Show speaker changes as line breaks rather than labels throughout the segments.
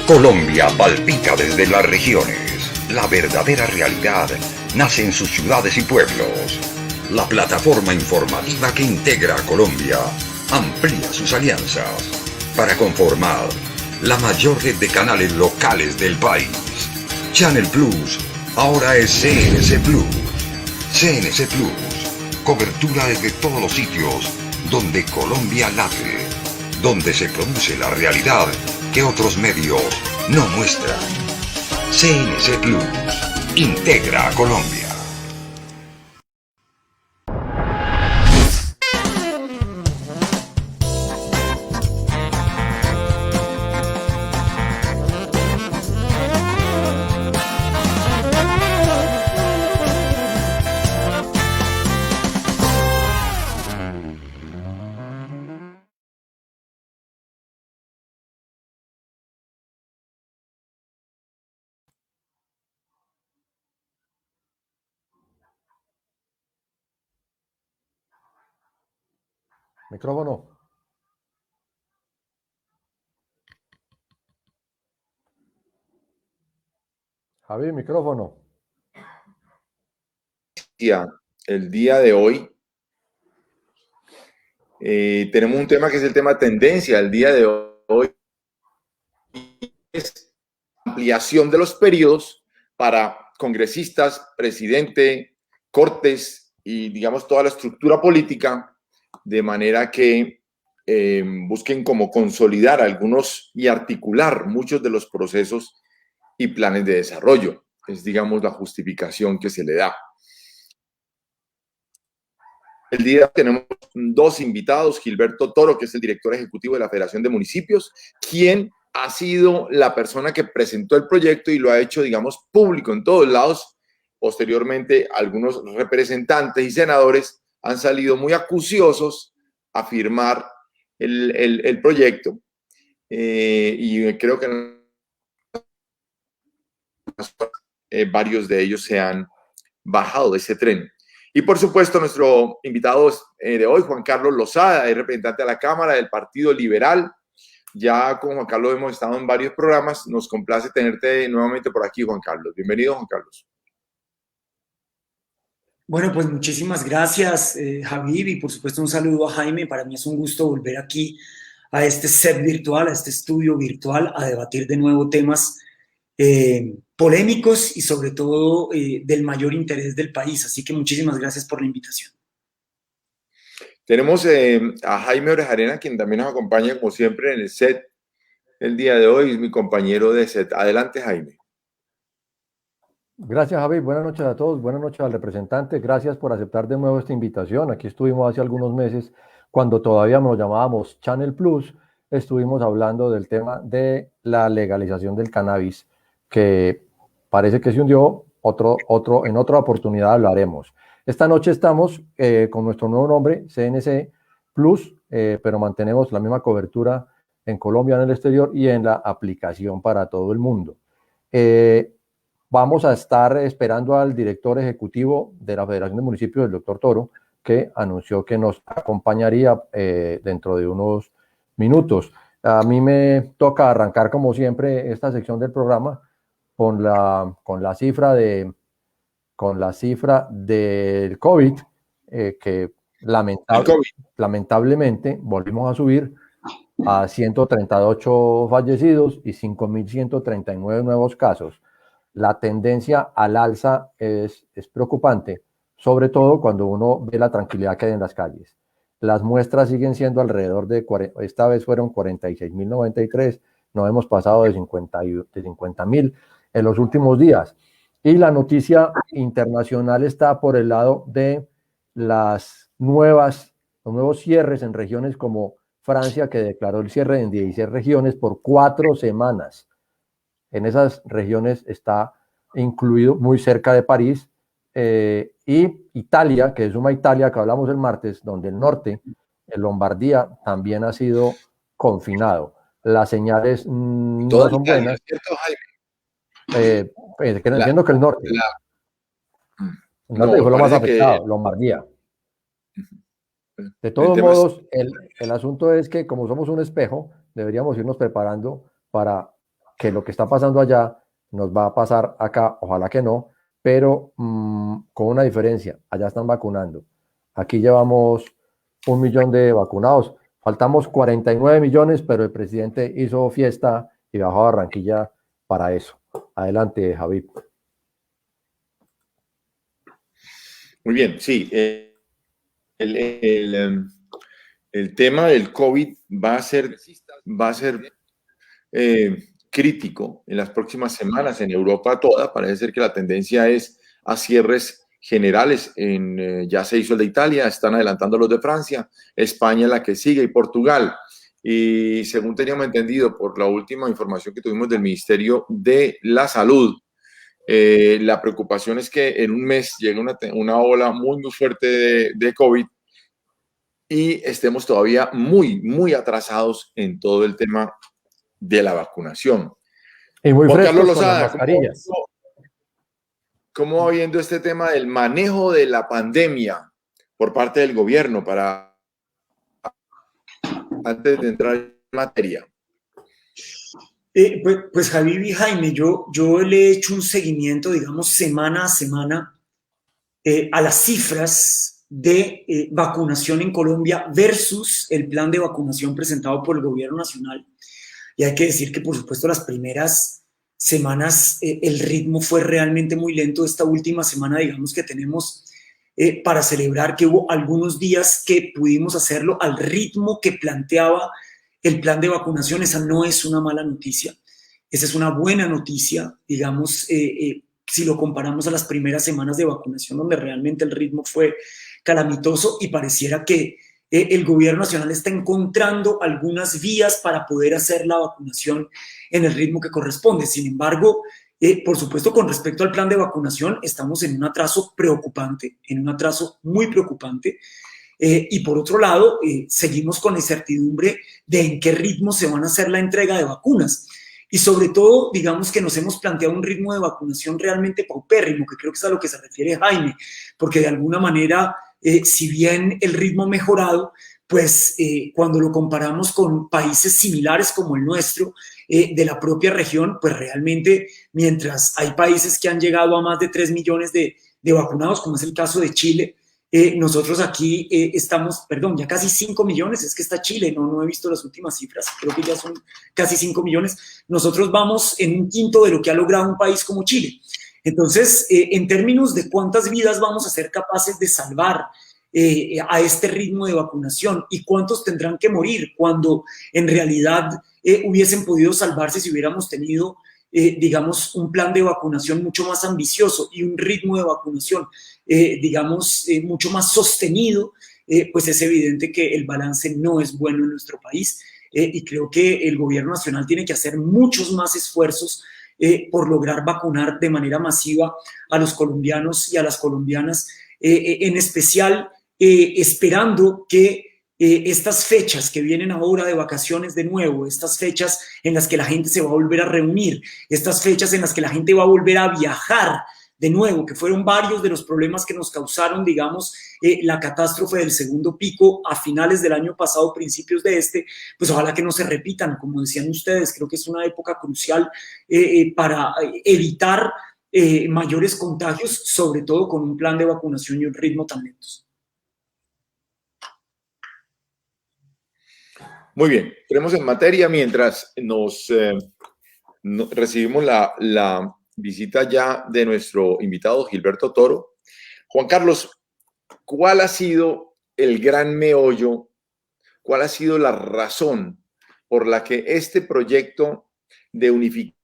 Colombia palpita desde las regiones. La verdadera realidad nace en sus ciudades y pueblos. La plataforma informativa que integra a Colombia amplía sus alianzas para conformar la mayor red de canales locales del país. Channel Plus ahora es CNC Plus. CNC Plus, cobertura desde todos los sitios donde Colombia late, donde se produce la realidad que otros medios no muestran. CNC Plus integra a Colombia.
Micrófono. Javi, micrófono.
El día de hoy tenemos un tema que es el tema tendencia. El día de hoy es ampliación de los periodos para congresistas, presidente, cortes y digamos toda la estructura política, de manera que busquen como consolidar algunos y articular muchos de los procesos y planes de desarrollo. Es digamos la justificación que se le da. El día de hoy tenemos dos invitados, Gilberto Toro, que es el director ejecutivo de la Federación de Municipios, quien ha sido la persona que presentó el proyecto y lo ha hecho, digamos, público en todos lados. Posteriormente, algunos representantes y senadores han salido muy acuciosos a firmar el proyecto y creo que varios de ellos se han bajado de ese tren. Y por supuesto, nuestro invitado de hoy, Juan Carlos Lozada, es representante de la Cámara del Partido Liberal. Ya con Juan Carlos hemos estado en varios programas. Nos complace tenerte nuevamente por aquí, Juan Carlos. Bienvenido, Juan Carlos.
Bueno, pues muchísimas gracias, Javier, y por supuesto un saludo a Jaime. Para mí es un gusto volver aquí a este set virtual, a este estudio virtual, a debatir de nuevo temas polémicos y sobre todo del mayor interés del país. Así que muchísimas gracias por la invitación.
Tenemos a Jaime Orejarena, quien también nos acompaña como siempre en el set el día de hoy, es mi compañero de set. Adelante, Jaime.
Gracias, Javi. Buenas noches a todos. Buenas noches al representante. Gracias por aceptar de nuevo esta invitación. Aquí estuvimos hace algunos meses, cuando todavía nos llamábamos Channel Plus, estuvimos hablando del tema de la legalización del cannabis, que parece que se hundió. En otra oportunidad hablaremos. Esta noche estamos con nuestro nuevo nombre, CNC Plus, pero mantenemos la misma cobertura en Colombia, en el exterior y en la aplicación para todo el mundo. Vamos a estar esperando al director ejecutivo de la Federación de Municipios, el doctor Toro, que anunció que nos acompañaría dentro de unos minutos. A mí me toca arrancar, como siempre, esta sección del programa con la cifra del COVID, que lamentablemente volvimos a subir a 138 fallecidos y 5.139 nuevos casos. La tendencia al alza es preocupante, sobre todo cuando uno ve la tranquilidad que hay en las calles. Las muestras siguen siendo alrededor de, esta vez fueron 46.093, no hemos pasado de 50.000 en los últimos días. Y la noticia internacional está por el lado de los nuevos cierres en regiones como Francia, que declaró el cierre en 16 regiones por 4 semanas. En esas regiones está incluido muy cerca de París, y Italia, que suma Italia, que hablamos el martes, donde el norte, en Lombardía, también ha sido confinado. Las señales no son buenas.
¿Cierto, Jaime?
Entiendo que el norte. El norte fue lo más afectado, Lombardía. De todos modos, el asunto es que como somos un espejo, deberíamos irnos preparando para que lo que está pasando allá nos va a pasar acá, ojalá que no, pero con una diferencia, allá están vacunando. Aquí llevamos 1 millón de vacunados, faltamos 49 millones, pero el presidente hizo fiesta y bajó a Barranquilla para eso. Adelante, Javi.
Muy bien, sí. El tema del COVID va a ser crítico en las próximas semanas en Europa toda. Parece ser que la tendencia es a cierres generales. Ya se hizo el de Italia, están adelantando los de Francia, España la que sigue y Portugal. Y según teníamos entendido por la última información que tuvimos del Ministerio de la Salud, la preocupación es que en un mes llegue una ola muy, muy fuerte de COVID y estemos todavía muy, muy atrasados en todo el tema de la vacunación.
Y muy
Juan Carlos
frescos con las
Lozada,
mascarillas.
¿cómo va viendo este tema del manejo de la pandemia por parte del gobierno antes de entrar en materia?
Pues Javi y Jaime, yo le he hecho un seguimiento, digamos, semana a semana a las cifras de vacunación en Colombia versus el plan de vacunación presentado por el gobierno nacional. Y hay que decir que, por supuesto, las primeras semanas el ritmo fue realmente muy lento. Esta última semana, digamos que tenemos para celebrar que hubo algunos días que pudimos hacerlo al ritmo que planteaba el plan de vacunación. Esa no es una mala noticia, esa es una buena noticia, digamos, si lo comparamos a las primeras semanas de vacunación, donde realmente el ritmo fue calamitoso y pareciera que el gobierno nacional está encontrando algunas vías para poder hacer la vacunación en el ritmo que corresponde. Sin embargo, por supuesto, con respecto al plan de vacunación, estamos en un atraso preocupante, en un atraso muy preocupante. Y por otro lado, seguimos con la incertidumbre de en qué ritmo se van a hacer la entrega de vacunas. Y sobre todo, digamos que nos hemos planteado un ritmo de vacunación realmente paupérrimo, que creo que es a lo que se refiere Jaime, porque de alguna manera, si bien el ritmo ha mejorado, pues cuando lo comparamos con países similares como el nuestro, de la propia región, pues realmente mientras hay países que han llegado a más de 3 millones de vacunados, como es el caso de Chile, nosotros aquí estamos, perdón, ya casi 5 millones, es que está Chile, no he visto las últimas cifras, creo que ya son casi 5 millones, nosotros vamos en un quinto de lo que ha logrado un país como Chile. Entonces, en términos de cuántas vidas vamos a ser capaces de salvar a este ritmo de vacunación y cuántos tendrán que morir cuando en realidad hubiesen podido salvarse si hubiéramos tenido, digamos, un plan de vacunación mucho más ambicioso y un ritmo de vacunación digamos, mucho más sostenido, pues es evidente que el balance no es bueno en nuestro país y creo que el gobierno nacional tiene que hacer muchos más esfuerzos por lograr vacunar de manera masiva a los colombianos y a las colombianas, en especial esperando que estas fechas que vienen ahora de vacaciones de nuevo, estas fechas en las que la gente se va a volver a reunir, estas fechas en las que la gente va a volver a viajar, de nuevo, que fueron varios de los problemas que nos causaron, digamos, la catástrofe del segundo pico a finales del año pasado, principios de este, pues ojalá que no se repitan, como decían ustedes, creo que es una época crucial para evitar mayores contagios, sobre todo con un plan de vacunación y un ritmo tan lentos.
Muy bien, entremos en materia mientras recibimos la visita ya de nuestro invitado Gilberto Toro. Juan Carlos, ¿cuál ha sido el gran meollo? ¿Cuál ha sido la razón por la que este proyecto de unificación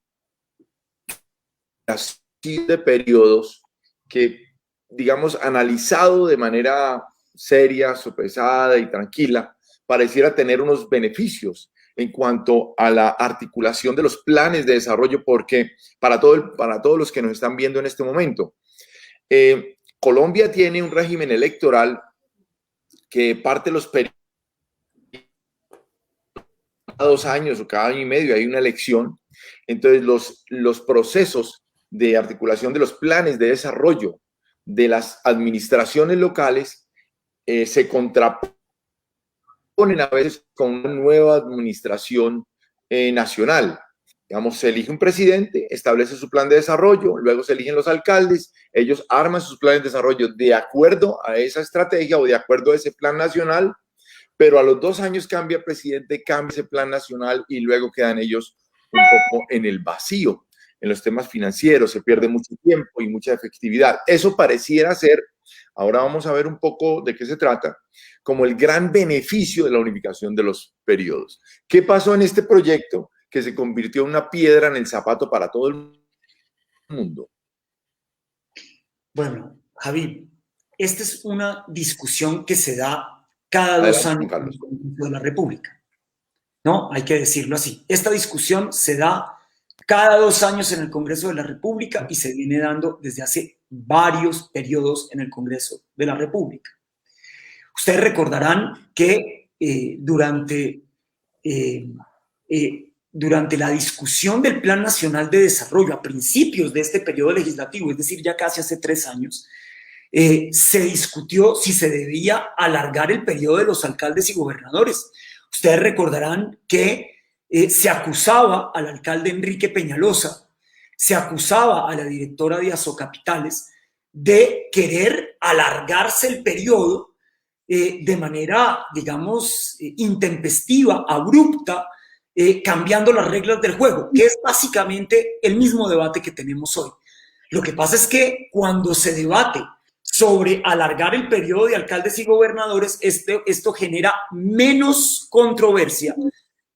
de periodos que, digamos, analizado de manera seria, sopesada y tranquila, pareciera tener unos beneficios en cuanto a la articulación de los planes de desarrollo? Porque para todos los que nos están viendo en este momento, Colombia tiene un régimen electoral que parte los periodos, cada 2 años o cada año y medio hay una elección. Entonces los procesos de articulación de los planes de desarrollo de las administraciones locales se contraponen a veces con una nueva administración nacional. Digamos, se elige un presidente, establece su plan de desarrollo, luego se eligen los alcaldes, ellos arman sus planes de desarrollo de acuerdo a esa estrategia o de acuerdo a ese plan nacional, pero a los 2 años cambia el presidente, cambia ese plan nacional y luego quedan ellos un poco en el vacío. En los temas financieros se pierde mucho tiempo y mucha efectividad. Eso pareciera ser, ahora vamos a ver un poco de qué se trata, como el gran beneficio de la unificación de los periodos. ¿Qué pasó en este proyecto que se convirtió en una piedra en el zapato para todo el mundo?
Bueno, Javi, esta es una discusión que se da cada 2 años en el Congreso de la República. ¿No? Hay que decirlo así. Esta discusión se da cada 2 años en el Congreso de la República y se viene dando desde hace varios periodos en el Congreso de la República. Ustedes recordarán que durante la discusión del Plan Nacional de Desarrollo a principios de este periodo legislativo, es decir, ya casi hace 3 años, se discutió si se debía alargar el periodo de los alcaldes y gobernadores. Ustedes recordarán que se acusaba al alcalde Enrique Peñalosa, se acusaba a la directora de Azocapitales de querer alargarse el periodo de manera, digamos, intempestiva, abrupta, cambiando las reglas del juego, que es básicamente el mismo debate que tenemos hoy. Lo que pasa es que cuando se debate sobre alargar el periodo de alcaldes y gobernadores, esto genera menos controversia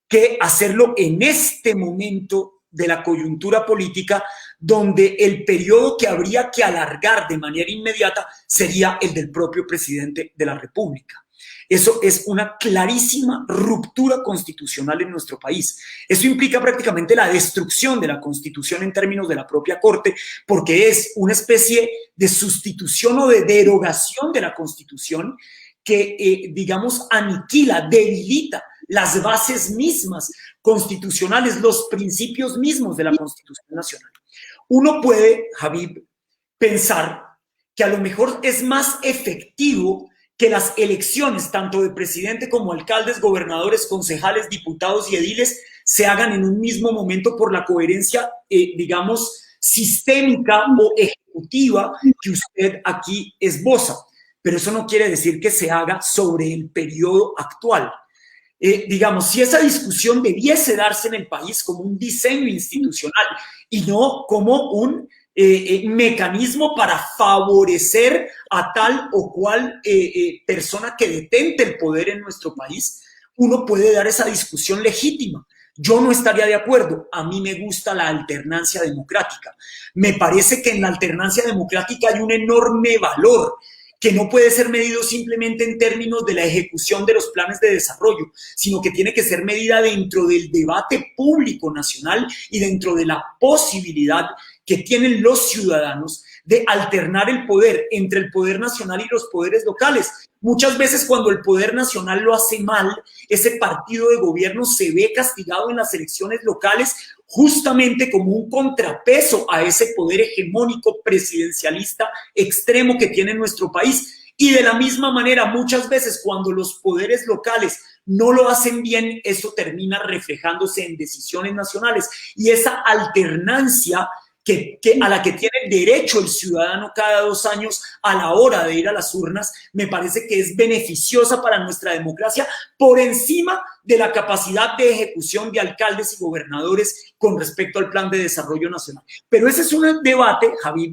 que hacerlo en este momento de la coyuntura política, donde el periodo que habría que alargar de manera inmediata sería el del propio presidente de la República. Eso es una clarísima ruptura constitucional en nuestro país. Eso implica prácticamente la destrucción de la Constitución en términos de la propia Corte, porque es una especie de sustitución o de derogación de la Constitución que, digamos, aniquila, debilita las bases mismas constitucionales, los principios mismos de la Constitución Nacional. Uno puede, Habib, pensar que a lo mejor es más efectivo que las elecciones, tanto de presidente como alcaldes, gobernadores, concejales, diputados y ediles, se hagan en un mismo momento por la coherencia, digamos, sistémica o ejecutiva que usted aquí esboza. Pero eso no quiere decir que se haga sobre el periodo actual. Digamos, si esa discusión debiese darse en el país como un diseño institucional y no como un mecanismo para favorecer a tal o cual persona que detente el poder en nuestro país, uno puede dar esa discusión legítima. Yo no estaría de acuerdo. A mí me gusta la alternancia democrática. Me parece que en la alternancia democrática hay un enorme valor que no puede ser medido simplemente en términos de la ejecución de los planes de desarrollo, sino que tiene que ser medida dentro del debate público nacional y dentro de la posibilidad que tienen los ciudadanos de alternar el poder entre el poder nacional y los poderes locales. Muchas veces cuando el poder nacional lo hace mal, ese partido de gobierno se ve castigado en las elecciones locales justamente como un contrapeso a ese poder hegemónico presidencialista extremo que tiene nuestro país. Y de la misma manera, muchas veces cuando los poderes locales no lo hacen bien, eso termina reflejándose en decisiones nacionales. Y esa alternancia a la que tiene derecho el ciudadano cada 2 años a la hora de ir a las urnas, me parece que es beneficiosa para nuestra democracia por encima de la capacidad de ejecución de alcaldes y gobernadores con respecto al plan de desarrollo nacional. Pero ese es un debate, Javier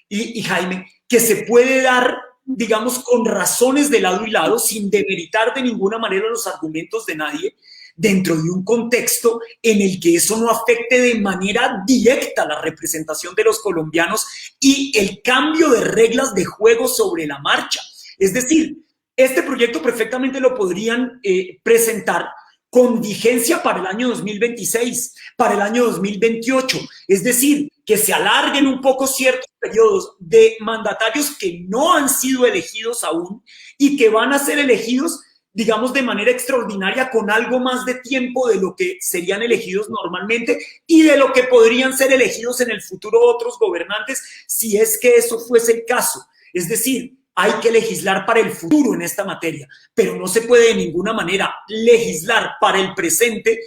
y Jaime, que se puede dar, digamos, con razones de lado y lado, sin demeritar de ninguna manera los argumentos de nadie, dentro de un contexto en el que eso no afecte de manera directa la representación de los colombianos y el cambio de reglas de juego sobre la marcha. Es decir, este proyecto perfectamente lo podrían presentar con vigencia para el año 2026, para el año 2028. Es decir, que se alarguen un poco ciertos periodos de mandatarios que no han sido elegidos aún y que van a ser elegidos, digamos, de manera extraordinaria, con algo más de tiempo de lo que serían elegidos normalmente y de lo que podrían ser elegidos en el futuro otros gobernantes, si es que eso fuese el caso. Es decir, hay que legislar para el futuro en esta materia, pero no se puede de ninguna manera legislar para el presente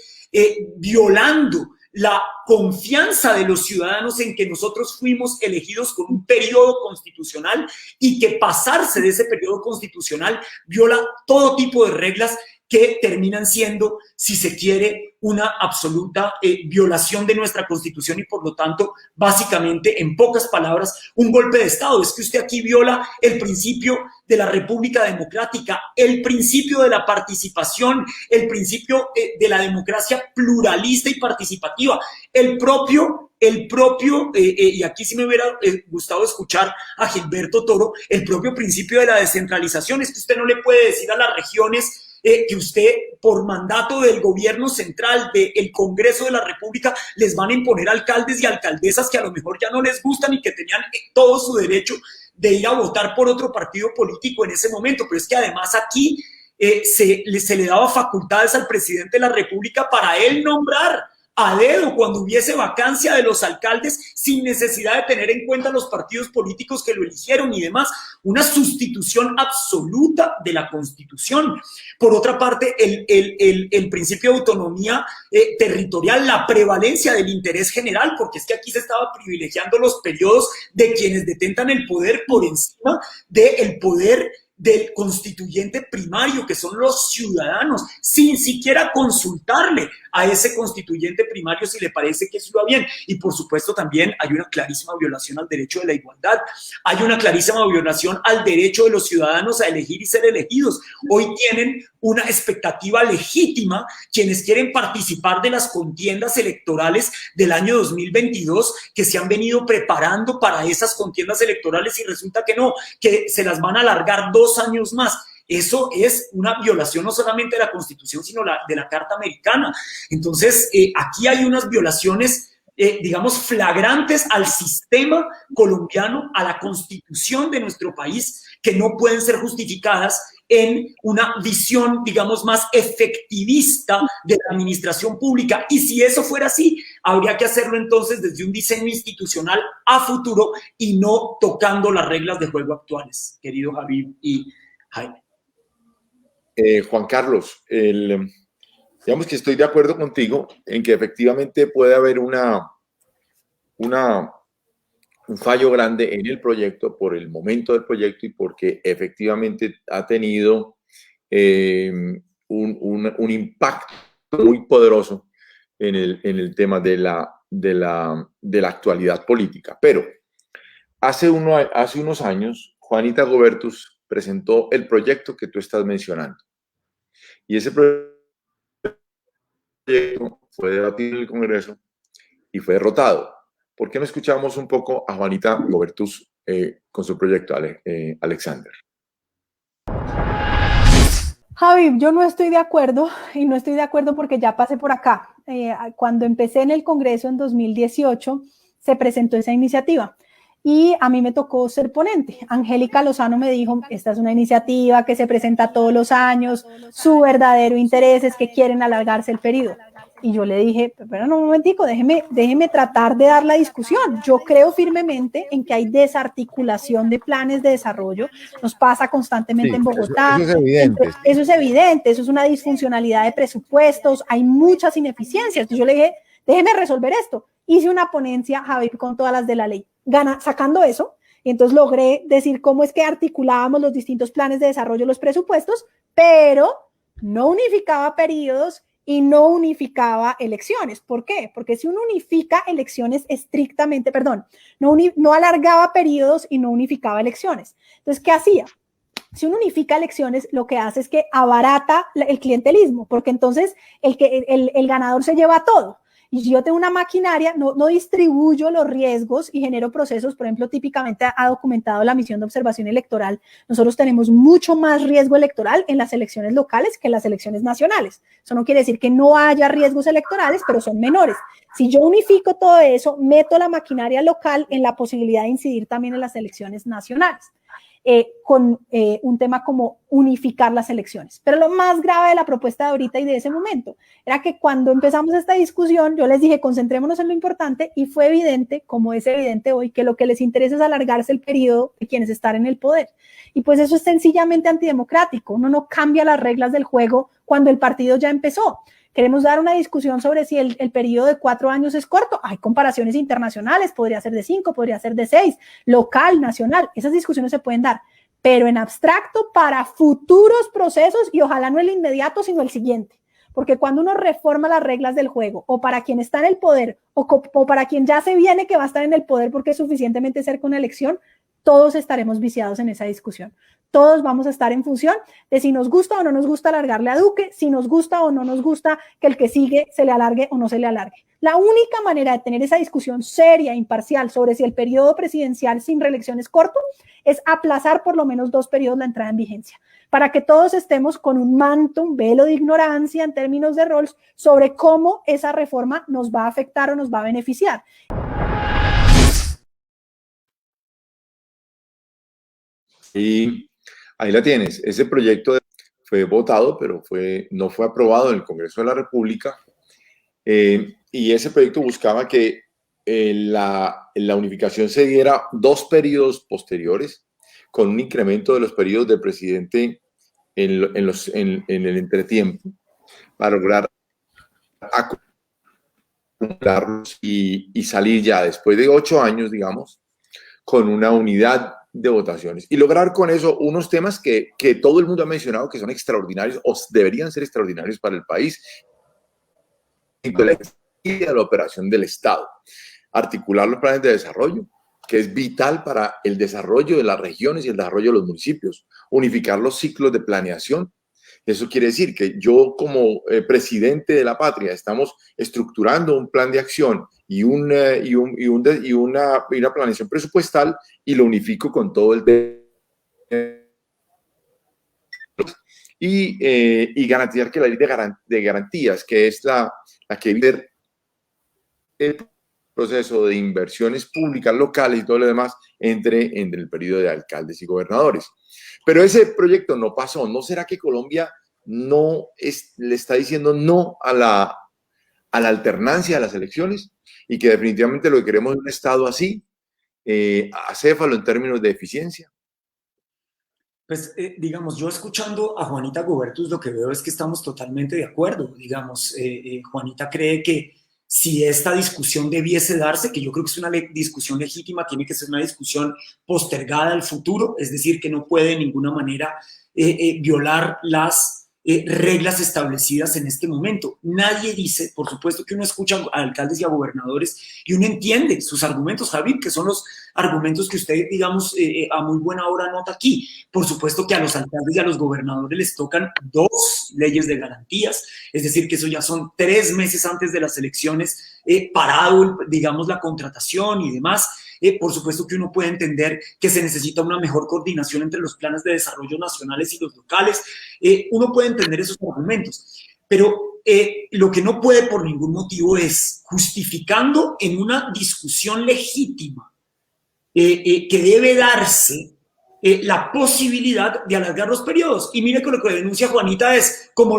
violando la confianza de los ciudadanos en que nosotros fuimos elegidos con un periodo constitucional y que pasarse de ese periodo constitucional viola todo tipo de reglas que terminan siendo, si se quiere, una absoluta violación de nuestra Constitución y, por lo tanto, básicamente, en pocas palabras, un golpe de Estado. Es que usted aquí viola el principio de la República Democrática, el principio de la participación, el principio de la democracia pluralista y participativa, el propio, y aquí sí me hubiera gustado escuchar a Gilberto Toro, el propio principio de la descentralización. Es que usted no le puede decir a las regiones que usted, por mandato del gobierno central, del Congreso de la República, les van a imponer alcaldes y alcaldesas que a lo mejor ya no les gustan y que tenían todo su derecho de ir a votar por otro partido político en ese momento. Pero es que además aquí se le daba facultades al presidente de la República para él nombrar a dedo cuando hubiese vacancia de los alcaldes sin necesidad de tener en cuenta los partidos políticos que lo eligieron y demás. Una sustitución absoluta de la Constitución. Por otra parte, el principio de autonomía territorial, la prevalencia del interés general, porque es que aquí se estaba privilegiando los periodos de quienes detentan el poder por encima del poder del constituyente primario, que son los ciudadanos, sin siquiera consultarle a ese constituyente primario si le parece que eso va bien. Y por supuesto también hay una clarísima violación al derecho de la igualdad, hay una clarísima violación al derecho de los ciudadanos a elegir y ser elegidos. Hoy tienen una expectativa legítima quienes quieren participar de las contiendas electorales del año 2022, que se han venido preparando para esas contiendas electorales y resulta que no, que se las van a alargar 2 años más. Eso es una violación no solamente de la Constitución, sino de la Carta Americana. Entonces, aquí hay unas violaciones, digamos, flagrantes al sistema colombiano, a la Constitución de nuestro país, que no pueden ser justificadas en una visión, digamos, más efectivista de la administración pública. Y si eso fuera así, habría que hacerlo entonces desde un diseño institucional a futuro y no tocando las reglas de juego actuales, querido Javier y Jaime.
Juan Carlos, digamos que estoy de acuerdo contigo en que efectivamente puede haber un fallo grande en el proyecto por el momento del proyecto y porque efectivamente ha tenido un impacto muy poderoso en el tema de la actualidad política. Pero hace unos años, Juanita Gobertus presentó el proyecto que tú estás mencionando. Y ese proyecto fue debatido en el Congreso y fue derrotado. ¿Por qué no escuchamos un poco a Juanita Gobertus con su proyecto, Alexander?
Javi, yo no estoy de acuerdo y no estoy de acuerdo porque ya pasé por acá. Cuando empecé en el Congreso en 2018, se presentó esa iniciativa. Y a mí me tocó ser ponente. Angélica Lozano me dijo, esta es una iniciativa que se presenta todos los años, su verdadero interés es que quieren alargarse el periodo. Y yo le dije, pero no, un momentico, déjeme tratar de dar la discusión. Yo creo firmemente en que hay desarticulación de planes de desarrollo. Nos pasa constantemente en Bogotá.
Eso es evidente.
Eso es evidente, eso es una disfuncionalidad de presupuestos, hay muchas ineficiencias. Entonces yo le dije, déjeme resolver esto. Hice una ponencia, Javier, con todas las de la ley. Sacando eso, y entonces logré decir cómo es que articulábamos los distintos planes de desarrollo, los presupuestos, pero no unificaba periodos y no unificaba elecciones. ¿Por qué? Porque si uno unifica elecciones estrictamente, no alargaba periodos y no unificaba elecciones. Entonces, ¿qué hacía? Si uno unifica elecciones, lo que hace es que abarata el clientelismo, porque entonces el ganador se lleva todo. Y si yo tengo una maquinaria, no distribuyo los riesgos y genero procesos. Por ejemplo, típicamente ha documentado la misión de observación electoral. Nosotros tenemos mucho más riesgo electoral en las elecciones locales que en las elecciones nacionales. Eso no quiere decir que no haya riesgos electorales, pero son menores. Si yo unifico todo eso, meto la maquinaria local en la posibilidad de incidir también en las elecciones nacionales. Con un tema como unificar las elecciones. Pero lo más grave de la propuesta de ahorita y de ese momento era que cuando empezamos esta discusión, yo les dije, concentrémonos en lo importante y fue evidente, como es evidente hoy, que lo que les interesa es alargarse el periodo de quienes están en el poder. Y pues eso es sencillamente antidemocrático. Uno no cambia las reglas del juego cuando el partido ya empezó. Queremos dar una discusión sobre si el periodo de 4 años es corto. Hay comparaciones internacionales, podría ser de 5, podría ser de 6, local, nacional. Esas discusiones se pueden dar, pero en abstracto para futuros procesos y ojalá no el inmediato, sino el siguiente. Porque cuando uno reforma las reglas del juego, o para quien está en el poder, o para quien ya se viene que va a estar en el poder porque es suficientemente cerca una elección, todos estaremos viciados en esa discusión. Todos vamos a estar en función de si nos gusta o no nos gusta alargarle a Duque, si nos gusta o no nos gusta que el que sigue se le alargue o no se le alargue. La única manera de tener esa discusión seria, imparcial, sobre si el periodo presidencial sin reelección es corto, es aplazar por lo menos 2 periodos la entrada en vigencia, para que todos estemos con un manto, un velo de ignorancia en términos de roles sobre cómo esa reforma nos va a afectar o nos va a beneficiar.
Y ahí la tienes. Ese proyecto fue votado, pero no fue aprobado en el Congreso de la República. Y ese proyecto buscaba que la unificación se diera 2 periodos posteriores, con un incremento de los periodos del presidente en el entretiempo, para lograr acumularlos y salir ya después de 8 años, digamos, con una unidad de votaciones y lograr con eso unos temas que todo el mundo ha mencionado que son extraordinarios o deberían ser extraordinarios para el país, la operación del Estado, articular los planes de desarrollo, que es vital para el desarrollo de las regiones y el desarrollo de los municipios, unificar los ciclos de planeación. Eso quiere decir que yo como presidente de la patria estamos estructurando un plan de acción y una planeación presupuestal y lo unifico con todo el y garantizar que la ley de garantías, que es la que vive el proceso de inversiones públicas locales y todo lo demás, entre en el periodo de alcaldes y gobernadores. Pero ese proyecto no pasó. ¿No será que Colombia le está diciendo no a la alternancia de las elecciones? Y que definitivamente lo que queremos es un Estado así, acéfalo en términos de eficiencia.
Pues, digamos, yo escuchando a Juanita Gobertus, lo que veo es que estamos totalmente de acuerdo. Digamos, Juanita cree que si esta discusión debiese darse, que yo creo que es una discusión legítima, tiene que ser una discusión postergada al futuro, es decir, que no puede de ninguna manera violar las reglas establecidas en este momento. Nadie dice, por supuesto que uno escucha a alcaldes y a gobernadores y uno entiende sus argumentos, Javier, que son los argumentos que usted, digamos, a muy buena hora nota aquí. Por supuesto que a los alcaldes y a los gobernadores les tocan 2 leyes de garantías, es decir, que eso ya son 3 meses antes de las elecciones, parado, digamos, la contratación y demás. Por supuesto que uno puede entender que se necesita una mejor coordinación entre los planes de desarrollo nacionales y los locales. Uno puede entender esos argumentos, pero lo que no puede por ningún motivo es, justificando en una discusión legítima que debe darse la posibilidad de alargar los periodos. Y mire que lo que denuncia Juanita es, como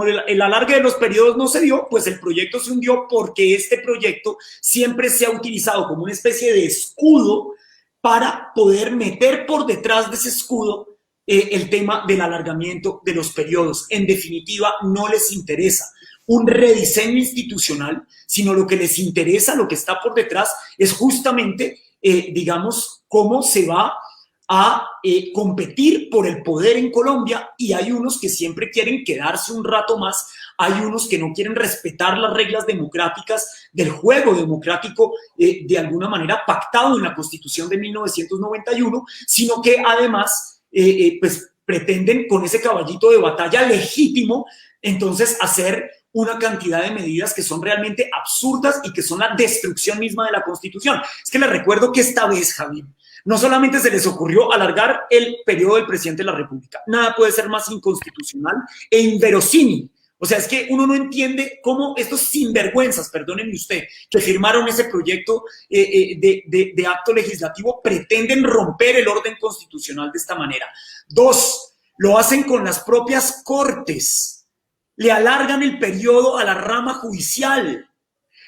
el alargue de los periodos no se dio, pues el proyecto se hundió porque este proyecto siempre se ha utilizado como una especie de escudo para poder meter por detrás de ese escudo el tema del alargamiento de los periodos. En definitiva, no les interesa un rediseño institucional, sino lo que les interesa, lo que está por detrás, es justamente, digamos, cómo se va a competir por el poder en Colombia, y hay unos que siempre quieren quedarse un rato más, hay unos que no quieren respetar las reglas democráticas del juego democrático de alguna manera pactado en la Constitución de 1991, sino que además pues pretenden con ese caballito de batalla legítimo entonces hacer una cantidad de medidas que son realmente absurdas y que son la destrucción misma de la Constitución. Es que les recuerdo que esta vez, Javier, no solamente se les ocurrió alargar el periodo del presidente de la República, nada puede ser más inconstitucional e inverosímil. O sea, es que uno no entiende cómo estos sinvergüenzas, perdónenme usted, que firmaron ese proyecto de acto legislativo pretenden romper el orden constitucional de esta manera. 2, lo hacen con las propias cortes. Le alargan el periodo a la rama judicial.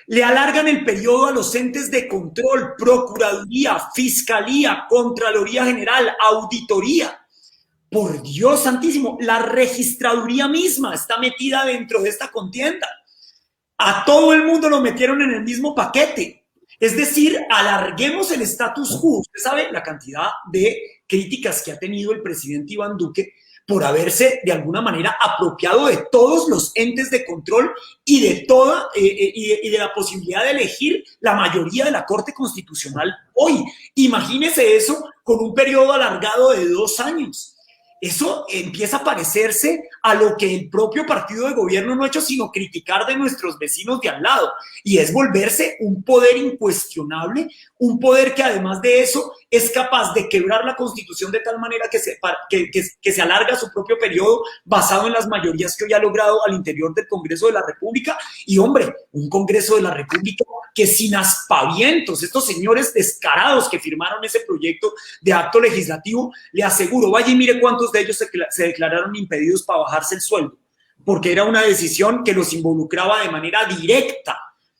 Le alargan el periodo a los entes de control, Procuraduría, Fiscalía, Contraloría General, Auditoría. por Dios santísimo, la registraduría misma está metida dentro de esta contienda. A todo el mundo lo metieron en el mismo paquete. Es decir, alarguemos el status quo. Usted sabe la cantidad de críticas que ha tenido el presidente Iván Duque por haberse de alguna manera apropiado de todos los entes de control y de toda y de la posibilidad de elegir la mayoría de la Corte Constitucional hoy. Imagínese eso con un periodo alargado de 2 años. Eso empieza a parecerse a lo que el propio partido de gobierno no ha hecho sino criticar de nuestros vecinos de al lado, y es volverse un poder incuestionable, un poder que además de eso es capaz de quebrar la Constitución de tal manera que se alarga su propio periodo basado en las mayorías que hoy ha logrado al interior del Congreso de la República. Y hombre, un Congreso de la República que sin aspavientos, estos señores descarados que firmaron ese proyecto de acto legislativo, le aseguro, vaya y mire cuántos de ellos se declararon impedidos para bajarse el sueldo, porque era una decisión que los involucraba de manera directa.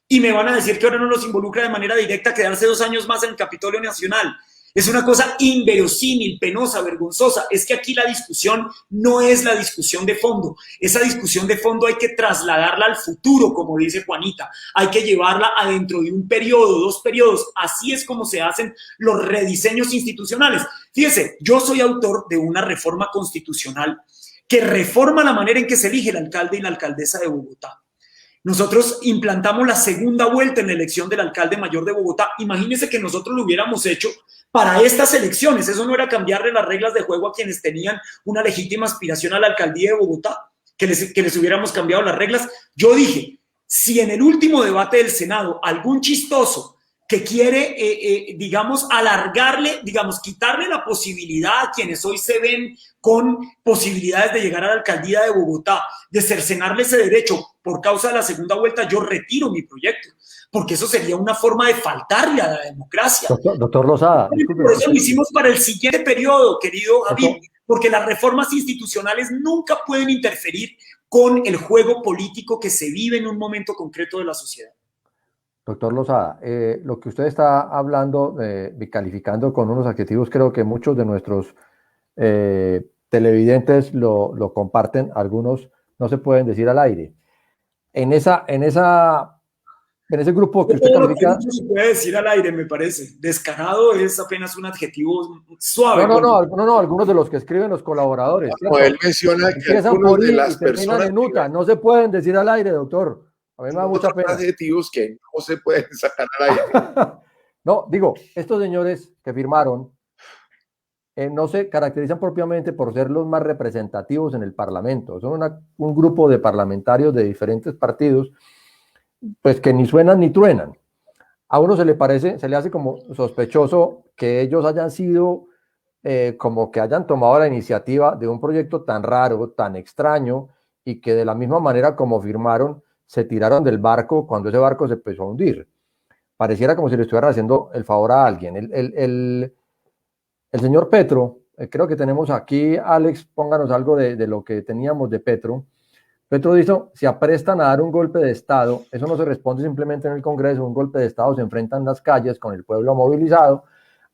Y me van a decir que ahora no los involucra de manera directa quedarse 2 años más en el Capitolio Nacional. Es una cosa inverosímil, penosa, vergonzosa. Es que aquí la discusión no es la discusión de fondo. Esa discusión de fondo hay que trasladarla al futuro, como dice Juanita. Hay que llevarla adentro de un periodo, 2 periodos. Así es como se hacen los rediseños institucionales. Fíjese, yo soy autor de una reforma constitucional que reforma la manera en que se elige el alcalde y la alcaldesa de Bogotá. Nosotros implantamos la segunda vuelta en la elección del alcalde mayor de Bogotá. Imagínense que nosotros lo hubiéramos hecho para estas elecciones. Eso no era cambiarle las reglas de juego a quienes tenían una legítima aspiración a la alcaldía de Bogotá, que les hubiéramos cambiado las reglas. Yo dije, si en el último debate del Senado algún chistoso que quiere, digamos, alargarle, digamos, quitarle la posibilidad a quienes hoy se ven con posibilidades de llegar a la alcaldía de Bogotá, de cercenarle ese derecho por causa de la segunda vuelta, yo retiro mi proyecto, porque eso sería una forma de faltarle a la democracia.
Doctor Lozada.
Por eso lo hicimos para el siguiente periodo, querido Javier, porque las reformas institucionales nunca pueden interferir con el juego político que se vive en un momento concreto de la sociedad.
Doctor Lozada, lo que usted está hablando, calificando con unos adjetivos, creo que muchos de nuestros televidentes lo comparten, algunos no se pueden decir al aire. En ese grupo que usted califica...
No se puede decir al aire, me parece. Descarado es apenas un adjetivo suave.
No, algunos de los que escriben los colaboradores.
Como él menciona que algunos de las personas...
No se pueden decir al aire, doctor. A mí me da mucha pena.
Adjetivos que no se pueden sacar al aire.
No, digo, estos señores que firmaron no se caracterizan propiamente por ser los más representativos en el Parlamento. Son un grupo de parlamentarios de diferentes partidos, pues que ni suenan ni truenan. A uno se le hace como sospechoso que ellos hayan sido, como que hayan tomado la iniciativa de un proyecto tan raro, tan extraño, y que de la misma manera como firmaron, se tiraron del barco cuando ese barco se empezó a hundir. Pareciera como si le estuvieran haciendo el favor a alguien. El señor Petro, creo que tenemos aquí, Alex, pónganos algo de lo que teníamos de Petro. Petro dijo, si aprestan a dar un golpe de Estado, eso no se responde simplemente en el Congreso, un golpe de Estado se enfrenta en las calles con el pueblo movilizado,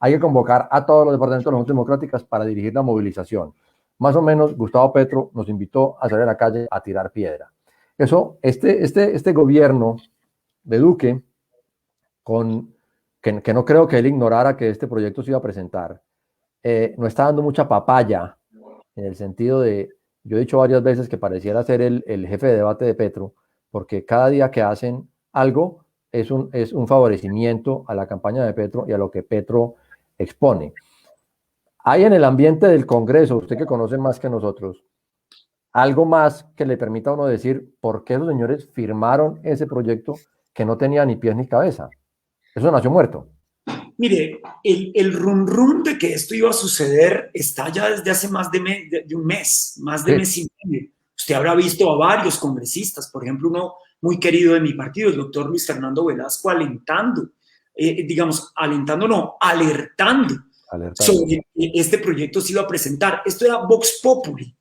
hay que convocar a todos los departamentos de las Juntas Democráticas para dirigir la movilización. Más o menos, Gustavo Petro nos invitó a salir a la calle a tirar piedra. Eso, este gobierno de Duque, que no creo que él ignorara que este proyecto se iba a presentar, no está dando mucha papaya, en el sentido de, yo he dicho varias veces que pareciera ser el jefe de debate de Petro, porque cada día que hacen algo es un favorecimiento a la campaña de Petro y a lo que Petro expone. Hay en el ambiente del Congreso, usted que conoce más que nosotros, algo más que le permita a uno decir por qué los señores firmaron ese proyecto que no tenía ni pies ni cabeza. Eso nació muerto.
Mire, el rum de que esto iba a suceder está ya desde hace más de un mes, más de mes y medio. Usted habrá visto a varios congresistas, por ejemplo, uno muy querido de mi partido, el doctor Luis Fernando Velasco, alertando sobre este proyecto se iba a presentar. Esto era Vox Populi.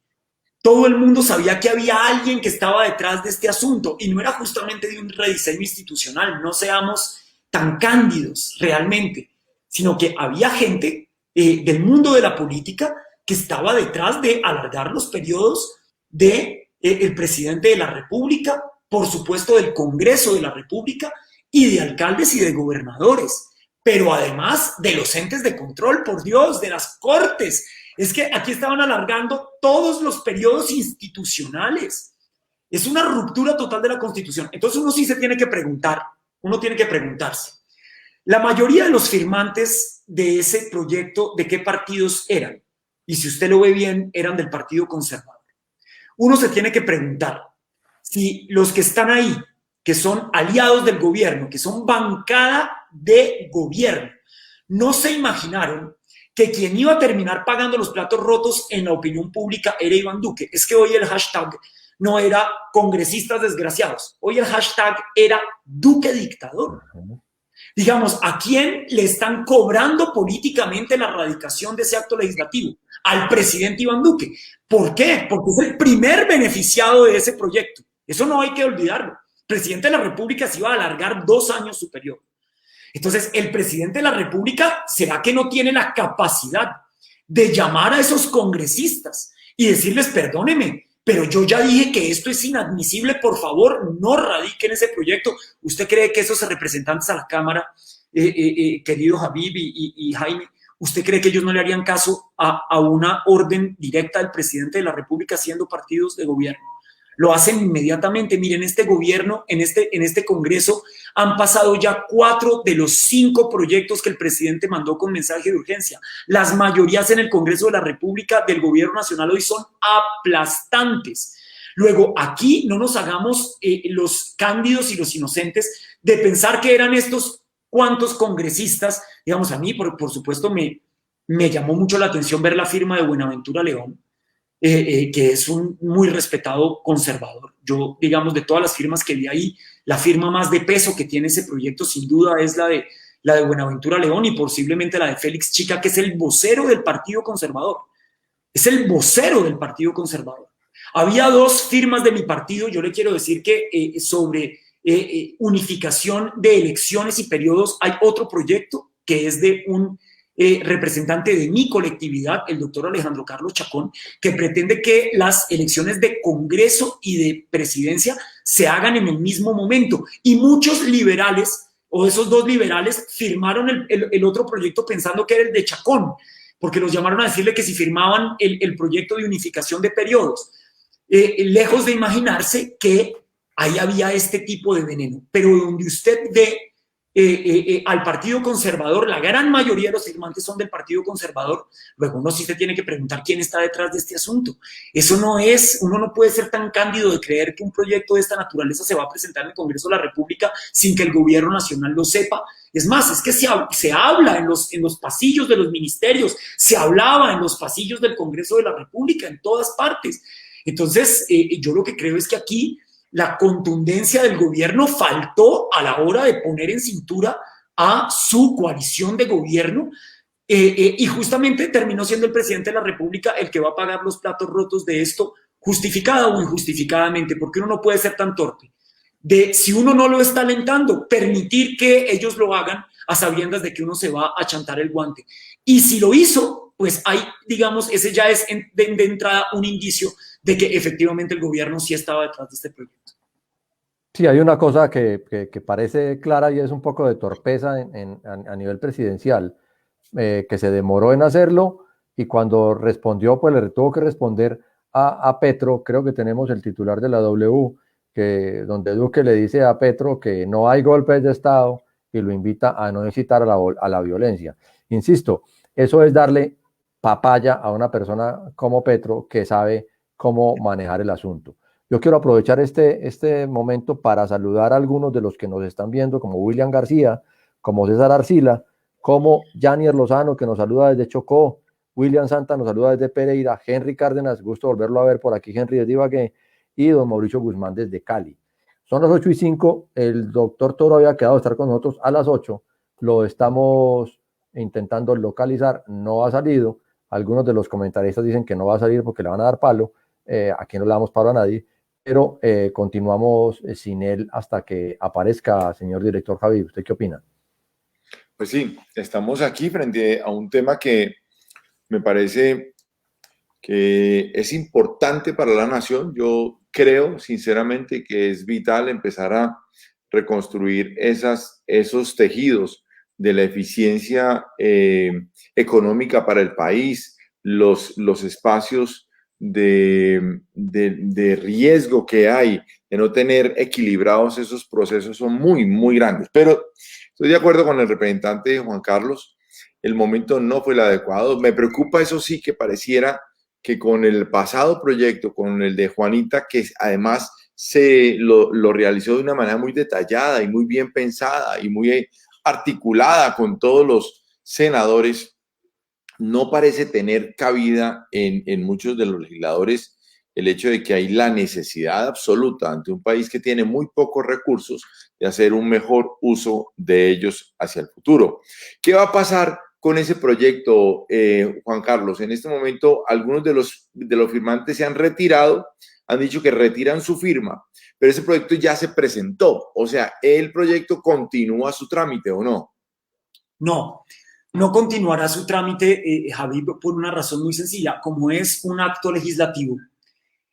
Todo el mundo sabía que había alguien que estaba detrás de este asunto y no era justamente de un rediseño institucional, no seamos tan cándidos realmente, sino que había gente del mundo de la política que estaba detrás de alargar los periodos de el presidente de la República, por supuesto del Congreso de la República y de alcaldes y de gobernadores, pero además de los entes de control, por Dios, de las cortes. Es que aquí estaban alargando todos los periodos institucionales. Es una ruptura total de la Constitución. Entonces uno sí se tiene que preguntar, uno tiene que preguntarse. La mayoría de los firmantes de ese proyecto, ¿de qué partidos eran? Y si usted lo ve bien, eran del Partido Conservador. Uno se tiene que preguntar si los que están ahí, que son aliados del gobierno, que son bancada de gobierno, no se imaginaron que quien iba a terminar pagando los platos rotos en la opinión pública era Iván Duque. Es que hoy el hashtag no era congresistas desgraciados, hoy el hashtag era Duque dictador. Digamos, ¿a quién le están cobrando políticamente la erradicación de ese acto legislativo? Al presidente Iván Duque. ¿Por qué? Porque es el primer beneficiado de ese proyecto. Eso no hay que olvidarlo. El presidente de la República se iba a alargar 2 años su periodo. Entonces, el presidente de la República, ¿será que no tiene la capacidad de llamar a esos congresistas y decirles, perdóneme, pero yo ya dije que esto es inadmisible, por favor, no radiquen ese proyecto? ¿Usted cree que esos representantes a la Cámara, querido Habib y Jaime, usted cree que ellos no le harían caso a una orden directa del presidente de la República siendo partidos de gobierno? Lo hacen inmediatamente. Miren, este gobierno, en este Congreso, han pasado ya 4 de los 5 proyectos que el presidente mandó con mensaje de urgencia. Las mayorías en el Congreso de la República del Gobierno Nacional hoy son aplastantes. Luego, aquí no nos hagamos los cándidos y los inocentes de pensar que eran estos cuantos congresistas. Digamos, a mí, por supuesto, me llamó mucho la atención ver la firma de Buenaventura León, que es un muy respetado conservador. Yo, digamos, de todas las firmas que vi ahí, la firma más de peso que tiene ese proyecto sin duda es la de Buenaventura León y posiblemente la de Félix Chica, que es el vocero del Partido Conservador. Es el vocero del Partido Conservador. Había 2 firmas de mi partido. Yo le quiero decir que sobre unificación de elecciones y periodos hay otro proyecto que es de un representante de mi colectividad, el doctor Alejandro Carlos Chacón, que pretende que las elecciones de Congreso y de Presidencia se hagan en el mismo momento. Y muchos liberales, o esos 2 liberales, firmaron el otro proyecto pensando que era el de Chacón, porque los llamaron a decirle que si firmaban el proyecto de unificación de periodos, lejos de imaginarse que ahí había este tipo de veneno. Pero donde usted ve al Partido Conservador, la gran mayoría de los firmantes son del Partido Conservador, luego uno sí se tiene que preguntar quién está detrás de este asunto. Eso no es, uno no puede ser tan cándido de creer que un proyecto de esta naturaleza se va a presentar en el Congreso de la República sin que el gobierno nacional lo sepa. Es más, es que se habla en los pasillos de los ministerios, se hablaba en los pasillos del Congreso de la República, en todas partes. Entonces, yo lo que creo es que aquí la contundencia del gobierno faltó a la hora de poner en cintura a su coalición de gobierno y justamente terminó siendo el presidente de la República el que va a pagar los platos rotos de esto, justificada o injustificadamente, porque uno no puede ser tan torpe. Si uno no lo está alentando, permitir que ellos lo hagan a sabiendas de que uno se va a chantar el guante. Y si lo hizo, pues hay, digamos, ese ya es de entrada un indicio de que efectivamente el gobierno sí estaba detrás de este proyecto.
Sí, hay una cosa que parece clara y es un poco de torpeza a nivel presidencial, que se demoró en hacerlo y cuando respondió, pues le tuvo que responder a Petro. Creo que tenemos el titular de la W, donde Duque le dice a Petro que no hay golpes de Estado y lo invita a no incitar a la violencia. Insisto, eso es darle papaya a una persona como Petro que sabe cómo manejar el asunto. Yo quiero aprovechar este momento para saludar a algunos de los que nos están viendo, como William García, como César Arcila, como Janier Lozano, que nos saluda desde Chocó, William Santa nos saluda desde Pereira, Henry Cárdenas, gusto volverlo a ver por aquí, Henry desde Ibagué, y don Mauricio Guzmán desde Cali. Son las 8:05, el doctor Toro había quedado de estar con nosotros a las 8, lo estamos intentando localizar, no ha salido, algunos de los comentaristas dicen que no va a salir porque le van a dar palo, aquí no le damos palo a nadie, pero continuamos sin él hasta que aparezca, señor director Javi. ¿Usted qué opina?
Pues sí, estamos aquí frente a un tema que me parece que es importante para la nación. Yo creo sinceramente que es vital empezar a reconstruir esos tejidos de la eficiencia económica para el país, los espacios de riesgo que hay, de no tener equilibrados esos procesos son muy, muy grandes. Pero estoy de acuerdo con el representante Juan Carlos, el momento no fue el adecuado. Me preocupa, eso sí, que pareciera que con el pasado proyecto, con el de Juanita, que además lo realizó de una manera muy detallada y muy bien pensada y muy articulada con todos los senadores, no parece tener cabida en muchos de los legisladores el hecho de que hay la necesidad absoluta ante un país que tiene muy pocos recursos de hacer un mejor uso de ellos hacia el futuro. ¿Qué va a pasar con ese proyecto, Juan Carlos? En este momento, algunos de los firmantes se han retirado, han dicho que retiran su firma, pero ese proyecto ya se presentó. O sea, ¿el proyecto continúa su trámite o no?
No continuará su trámite, Javi, por una razón muy sencilla. Como es un acto legislativo,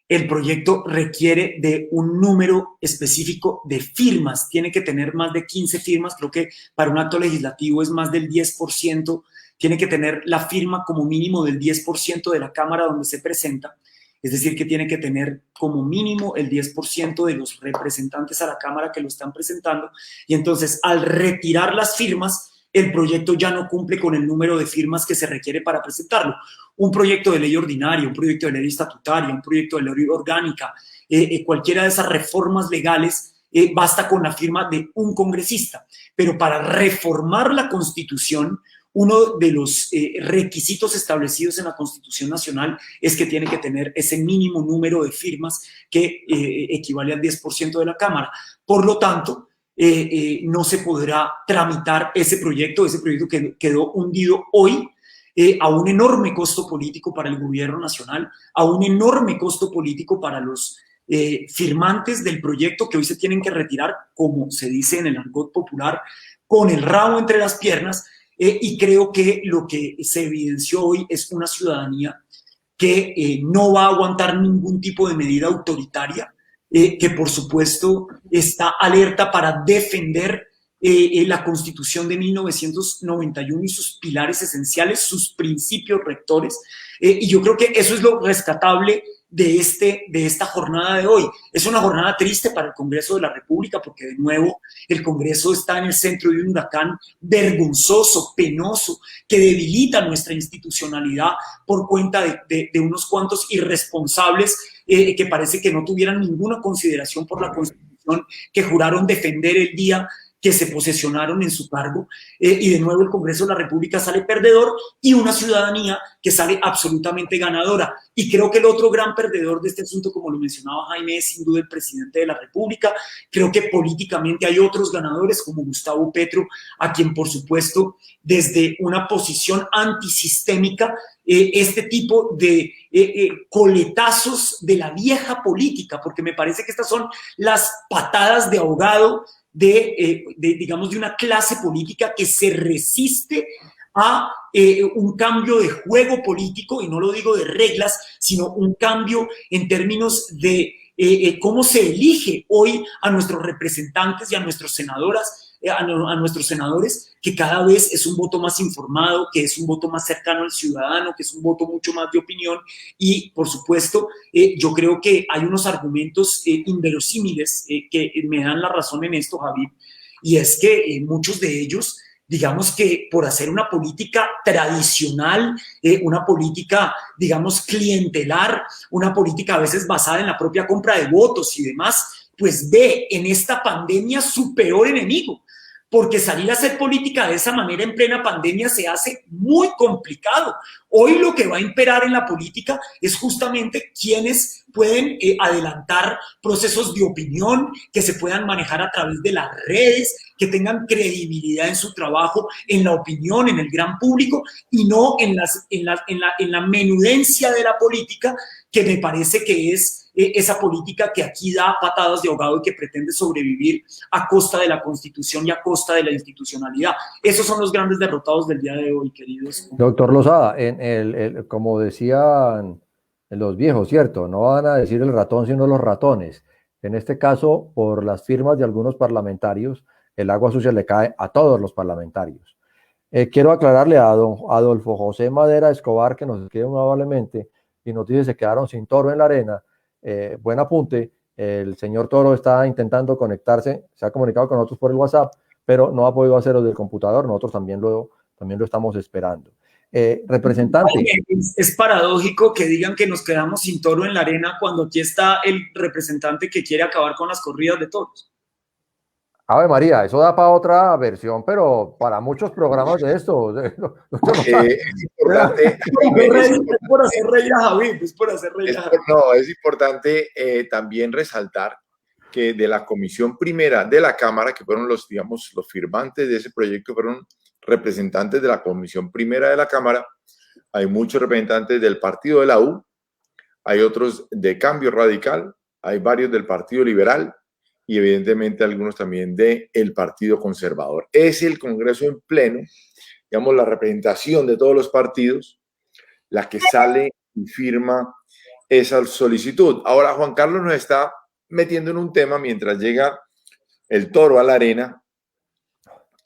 el proyecto requiere de un número específico de firmas. Tiene que tener más de 15 firmas. Creo que para un acto legislativo es más del 10%. Tiene que tener la firma como mínimo del 10% de la Cámara donde se presenta. Es decir, que tiene que tener como mínimo el 10% de los representantes a la Cámara que lo están presentando. Y entonces, al retirar las firmas, el proyecto ya no cumple con el número de firmas que se requiere para presentarlo. Un proyecto de ley ordinaria, un proyecto de ley estatutaria, un proyecto de ley orgánica, cualquiera de esas reformas legales, basta con la firma de un congresista. Pero para reformar la Constitución, uno de los requisitos establecidos en la Constitución Nacional es que tiene que tener ese mínimo número de firmas que equivale al 10% de la Cámara. Por lo tanto, no se podrá tramitar ese proyecto que quedó hundido hoy a un enorme costo político para el gobierno nacional, a un enorme costo político para los firmantes del proyecto que hoy se tienen que retirar, como se dice en el argot popular, con el rabo entre las piernas, y creo que lo que se evidenció hoy es una ciudadanía que no va a aguantar ningún tipo de medida autoritaria, que por supuesto está alerta para defender la Constitución de 1991 y sus pilares esenciales, sus principios rectores, y yo creo que eso es lo rescatable de esta jornada de hoy. Es una jornada triste para el Congreso de la República porque de nuevo el Congreso está en el centro de un huracán vergonzoso, penoso, que debilita nuestra institucionalidad por cuenta de unos cuantos irresponsables que parece que no tuvieran ninguna consideración por la Constitución, que juraron defender el día que se posesionaron en su cargo, y de nuevo el Congreso de la República sale perdedor y una ciudadanía que sale absolutamente ganadora. Y creo que el otro gran perdedor de este asunto, como lo mencionaba Jaime, es sin duda el presidente de la República. Creo que políticamente hay otros ganadores como Gustavo Petro, a quien por supuesto desde una posición antisistémica, este tipo de coletazos de la vieja política, porque me parece que estas son las patadas de ahogado digamos, de una clase política que se resiste a un cambio de juego político, y no lo digo de reglas, sino un cambio en términos de cómo se elige hoy a nuestros representantes y a nuestras senadoras, a nuestros senadores, que cada vez es un voto más informado, que es un voto más cercano al ciudadano, que es un voto mucho más de opinión. Y por supuesto, yo creo que hay unos argumentos inverosímiles que me dan la razón en esto, Javier, y es que muchos de ellos, digamos que por hacer una política tradicional, una política, digamos, clientelar, una política a veces basada en la propia compra de votos y demás, pues ve en esta pandemia su peor enemigo, porque salir a hacer política de esa manera en plena pandemia se hace muy complicado. Hoy lo que va a imperar en la política es justamente quienes pueden adelantar procesos de opinión, que se puedan manejar a través de las redes, que tengan credibilidad en su trabajo, en la opinión, en el gran público, y no en la menudencia de la política, que me parece que es esa política que aquí da patadas de ahogado y que pretende sobrevivir a costa de la Constitución y a costa de la institucionalidad. Esos son los grandes derrotados del día de hoy, queridos.
Doctor Lozada, como decían los viejos, ¿cierto? No van a decir el ratón, sino los ratones. En este caso, por las firmas de algunos parlamentarios, el agua sucia le cae a todos los parlamentarios. Quiero aclararle a don Adolfo José Madera Escobar, que nos escribe muy amablemente y nos dice se quedaron sin Toro en la arena. Buen apunte, el señor Toro está intentando conectarse, se ha comunicado con nosotros por el WhatsApp, pero no ha podido hacerlo del computador, nosotros también lo estamos esperando. Representante.
Es paradójico que digan que nos quedamos sin Toro en la arena cuando aquí está el representante que quiere acabar con las corridas de toros.
Ave María, eso da para otra versión, pero para muchos programas de esto.
Es importante.
Es por hacer reír a Javi, es por hacer reír a Javi.
No, es importante también resaltar que de la comisión primera de la Cámara, que fueron los, digamos, los firmantes de ese proyecto, fueron representantes de la comisión primera de la Cámara. Hay muchos representantes del partido de la U, hay otros de Cambio Radical, hay varios del Partido Liberal y evidentemente algunos también del Partido Conservador. Es el Congreso en pleno, digamos, la representación de todos los partidos, la que sale y firma esa solicitud. Ahora Juan Carlos nos está metiendo en un tema mientras llega el Toro a la arena,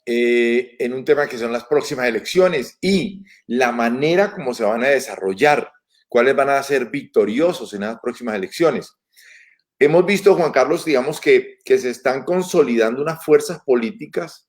en un tema que son las próximas elecciones y la manera como se van a desarrollar, cuáles van a ser victoriosos en las próximas elecciones. Hemos visto, Juan Carlos, digamos que se están consolidando unas fuerzas políticas.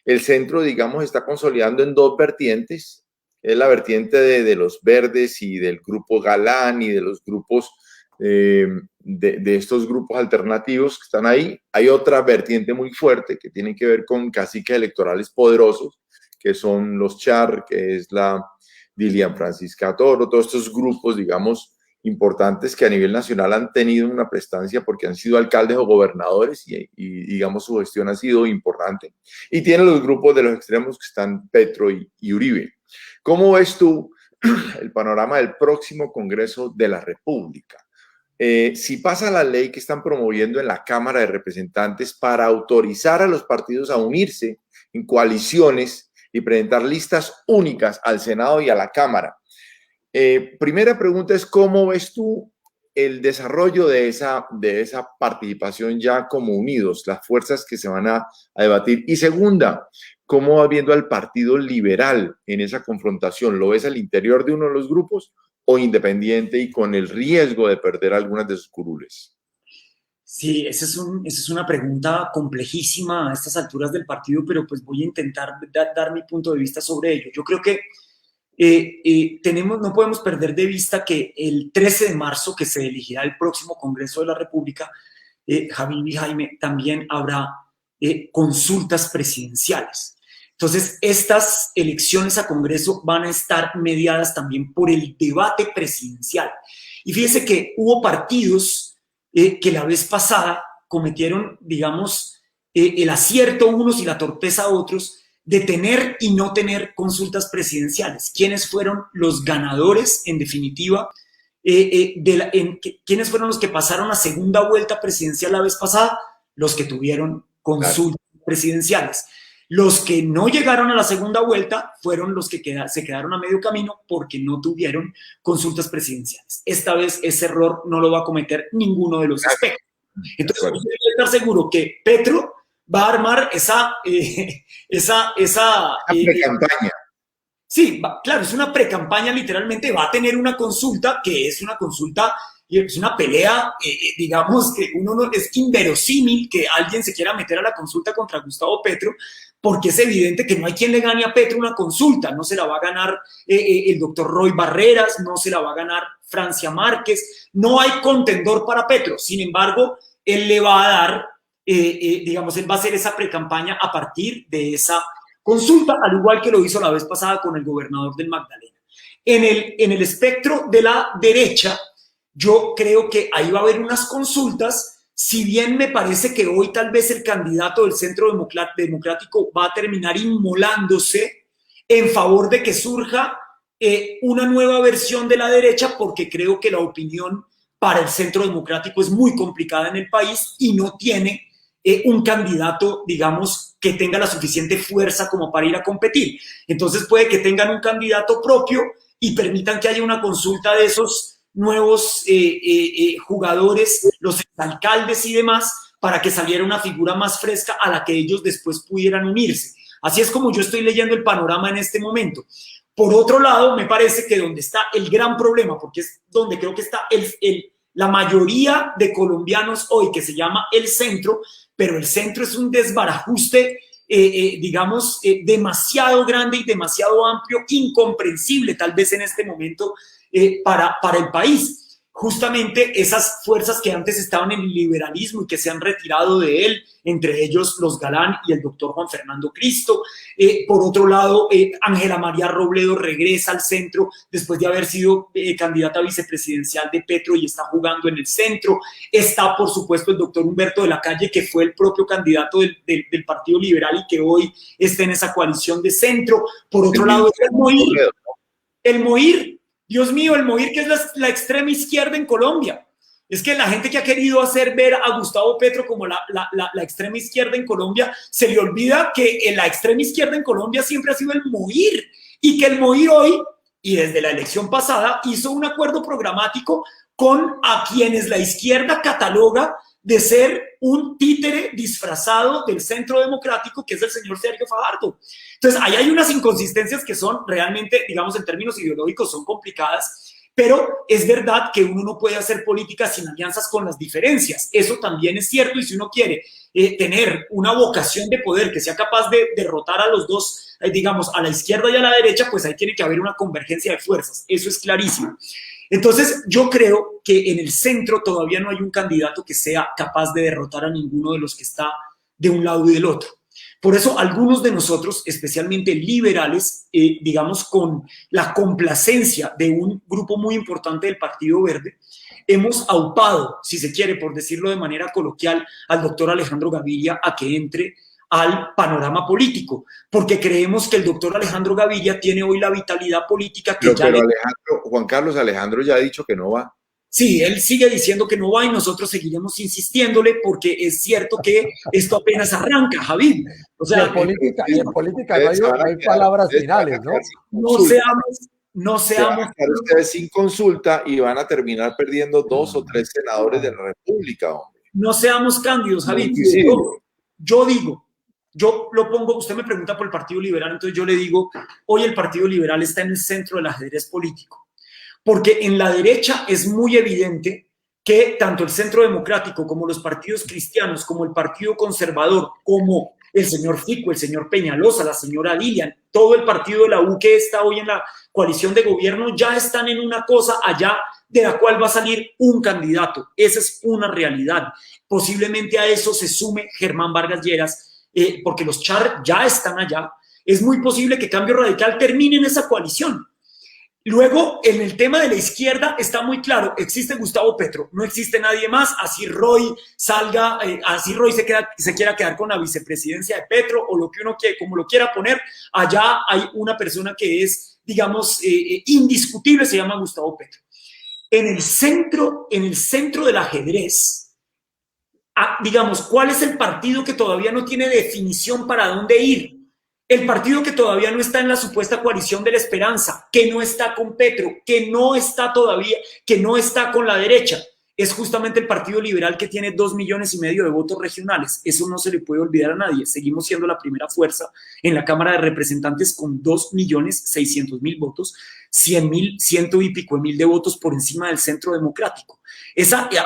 El centro, digamos, está consolidando en dos vertientes. Es la vertiente de los verdes y del grupo Galán y de los grupos, de estos grupos alternativos que están ahí. Hay otra vertiente muy fuerte que tiene que ver con caciques electorales poderosos, que son los Char, que es la Dilian Francisca Toro, todos estos grupos, digamos, importantes que a nivel nacional han tenido una prestancia porque han sido alcaldes o gobernadores y digamos su gestión ha sido importante. Y tienen los grupos de los extremos que están Petro y Uribe. ¿Cómo ves tú el panorama del próximo Congreso de la República? Si pasa la ley que están promoviendo en la Cámara de Representantes para autorizar a los partidos a unirse en coaliciones y presentar listas únicas al Senado y a la Cámara. Primera pregunta es, ¿cómo ves tú el desarrollo de esa participación ya como unidos, las fuerzas que se van a debatir? Y segunda, ¿cómo va viendo al Partido Liberal en esa confrontación? ¿Lo ves al interior de uno de los grupos o independiente y con el riesgo de perder algunas de sus curules?
Sí, esa es una pregunta complejísima a estas alturas del partido, pero pues voy a intentar dar mi punto de vista sobre ello. Yo creo que no podemos perder de vista que el 13 de marzo, que se elegirá el próximo Congreso de la República, Javi y Jaime, también habrá consultas presidenciales. Entonces, estas elecciones a Congreso van a estar mediadas también por el debate presidencial. Y fíjese que hubo partidos que la vez pasada cometieron, digamos, el acierto unos y la torpeza otros, de tener y no tener consultas presidenciales. ¿Quiénes fueron los ganadores, en definitiva? ¿Quiénes fueron los que pasaron a segunda vuelta presidencial la vez pasada? Los que tuvieron consultas presidenciales. Los que no llegaron a la segunda vuelta fueron los que se quedaron a medio camino porque no tuvieron consultas presidenciales. Esta vez ese error no lo va a cometer ninguno de los aspectos. Entonces, usted debe estar seguro que Petro va a armar esa
pre-campaña.
Sí, claro, es una pre-campaña, literalmente va a tener una consulta que es una consulta, es una pelea, digamos que es inverosímil que alguien se quiera meter a la consulta contra Gustavo Petro, porque es evidente que no hay quien le gane a Petro una consulta. No se la va a ganar el doctor Roy Barreras, no se la va a ganar Francia Márquez, no hay contendor para Petro. Sin embargo, él le va a dar, digamos, él va a hacer esa precampaña a partir de esa consulta, al igual que lo hizo la vez pasada con el gobernador del Magdalena. En el espectro de la derecha, yo creo que ahí va a haber unas consultas. Si bien me parece que hoy tal vez el candidato del Centro Democrático va a terminar inmolándose en favor de que surja una nueva versión de la derecha, porque creo que la opinión para el Centro Democrático es muy complicada en el país y no tiene un candidato, digamos, que tenga la suficiente fuerza como para ir a competir. Entonces puede que tengan un candidato propio y permitan que haya una consulta de esos nuevos jugadores, los alcaldes y demás, para que saliera una figura más fresca a la que ellos después pudieran unirse. Así es como yo estoy leyendo el panorama en este momento. Por otro lado, me parece que donde está el gran problema, porque es donde creo que está la mayoría de colombianos hoy, que se llama el centro, pero el centro es un desbarajuste, digamos, demasiado grande y demasiado amplio, incomprensible tal vez en este momento para el país. Justamente esas fuerzas que antes estaban en el liberalismo y que se han retirado de él, entre ellos los Galán y el doctor Juan Fernando Cristo. Por otro lado, Ángela María Robledo regresa al centro después de haber sido candidata vicepresidencial de Petro y está jugando en el centro. Está, por supuesto, el doctor Humberto de la Calle, que fue el propio candidato del Partido Liberal y que hoy está en esa coalición de centro. Por otro lado, el MOIR. Dios mío, el MOIR, que es la extrema izquierda en Colombia. Es que la gente que ha querido hacer ver a Gustavo Petro como la extrema izquierda en Colombia, se le olvida que la extrema izquierda en Colombia siempre ha sido el MOIR, y que el MOIR hoy, y desde la elección pasada, hizo un acuerdo programático con a quienes la izquierda cataloga de ser un títere disfrazado del Centro Democrático, que es el señor Sergio Fajardo. Entonces, ahí hay unas inconsistencias que son realmente, digamos, en términos ideológicos, son complicadas, pero es verdad que uno no puede hacer política sin alianzas con las diferencias. Eso también es cierto, y si uno quiere tener una vocación de poder que sea capaz de derrotar a los dos, digamos, a la izquierda y a la derecha, pues ahí tiene que haber una convergencia de fuerzas. Eso es clarísimo. Entonces, yo creo que en el centro todavía no hay un candidato que sea capaz de derrotar a ninguno de los que está de un lado y del otro. Por eso, algunos de nosotros, especialmente liberales, digamos, con la complacencia de un grupo muy importante del Partido Verde, hemos aupado, si se quiere, por decirlo de manera coloquial, al doctor Alejandro Gaviria a que entre al panorama político, porque creemos que el doctor Alejandro Gaviria tiene hoy la vitalidad política que
pero Juan Carlos, Alejandro ya ha dicho que no va.
Sí, él sigue diciendo que no va y nosotros seguiremos insistiéndole, porque es cierto que esto apenas arranca, Javid. O sea,
y en política no hay palabras finales, ¿no?
No seamos
ustedes sin consulta y van a terminar perdiendo 2 o 3 senadores de la República, hombre.
No seamos cándidos, Javid. Yo digo, yo lo pongo, usted me pregunta por el Partido Liberal, entonces yo le digo, hoy el Partido Liberal está en el centro del ajedrez político, porque en la derecha es muy evidente que tanto el Centro Democrático como los partidos cristianos, como el Partido Conservador, como el señor Fico, el señor Peñalosa, la señora Lilian, todo el partido de la U que está hoy en la coalición de gobierno, ya están en una cosa allá de la cual va a salir un candidato. Esa es una realidad. Posiblemente a eso se sume Germán Vargas Lleras, porque los Char ya están allá. Es muy posible que Cambio Radical termine en esa coalición. Luego, en el tema de la izquierda está muy claro, existe Gustavo Petro, no existe nadie más, así Roy salga, así Roy se quiera quedar con la vicepresidencia de Petro o lo que uno quiere, como lo quiera poner, allá hay una persona que es, digamos, indiscutible, se llama Gustavo Petro. En el centro del ajedrez, digamos, ¿cuál es el partido que todavía no tiene definición para dónde ir? El partido que todavía no está en la supuesta coalición de la esperanza, que no está con Petro, que no está todavía, que no está con la derecha, es justamente el Partido Liberal, que tiene 2,5 millones de votos regionales. Eso no se le puede olvidar a nadie. Seguimos siendo la primera fuerza en la Cámara de Representantes con 2,600,000 votos, 100 y pico mil de votos por encima del Centro Democrático.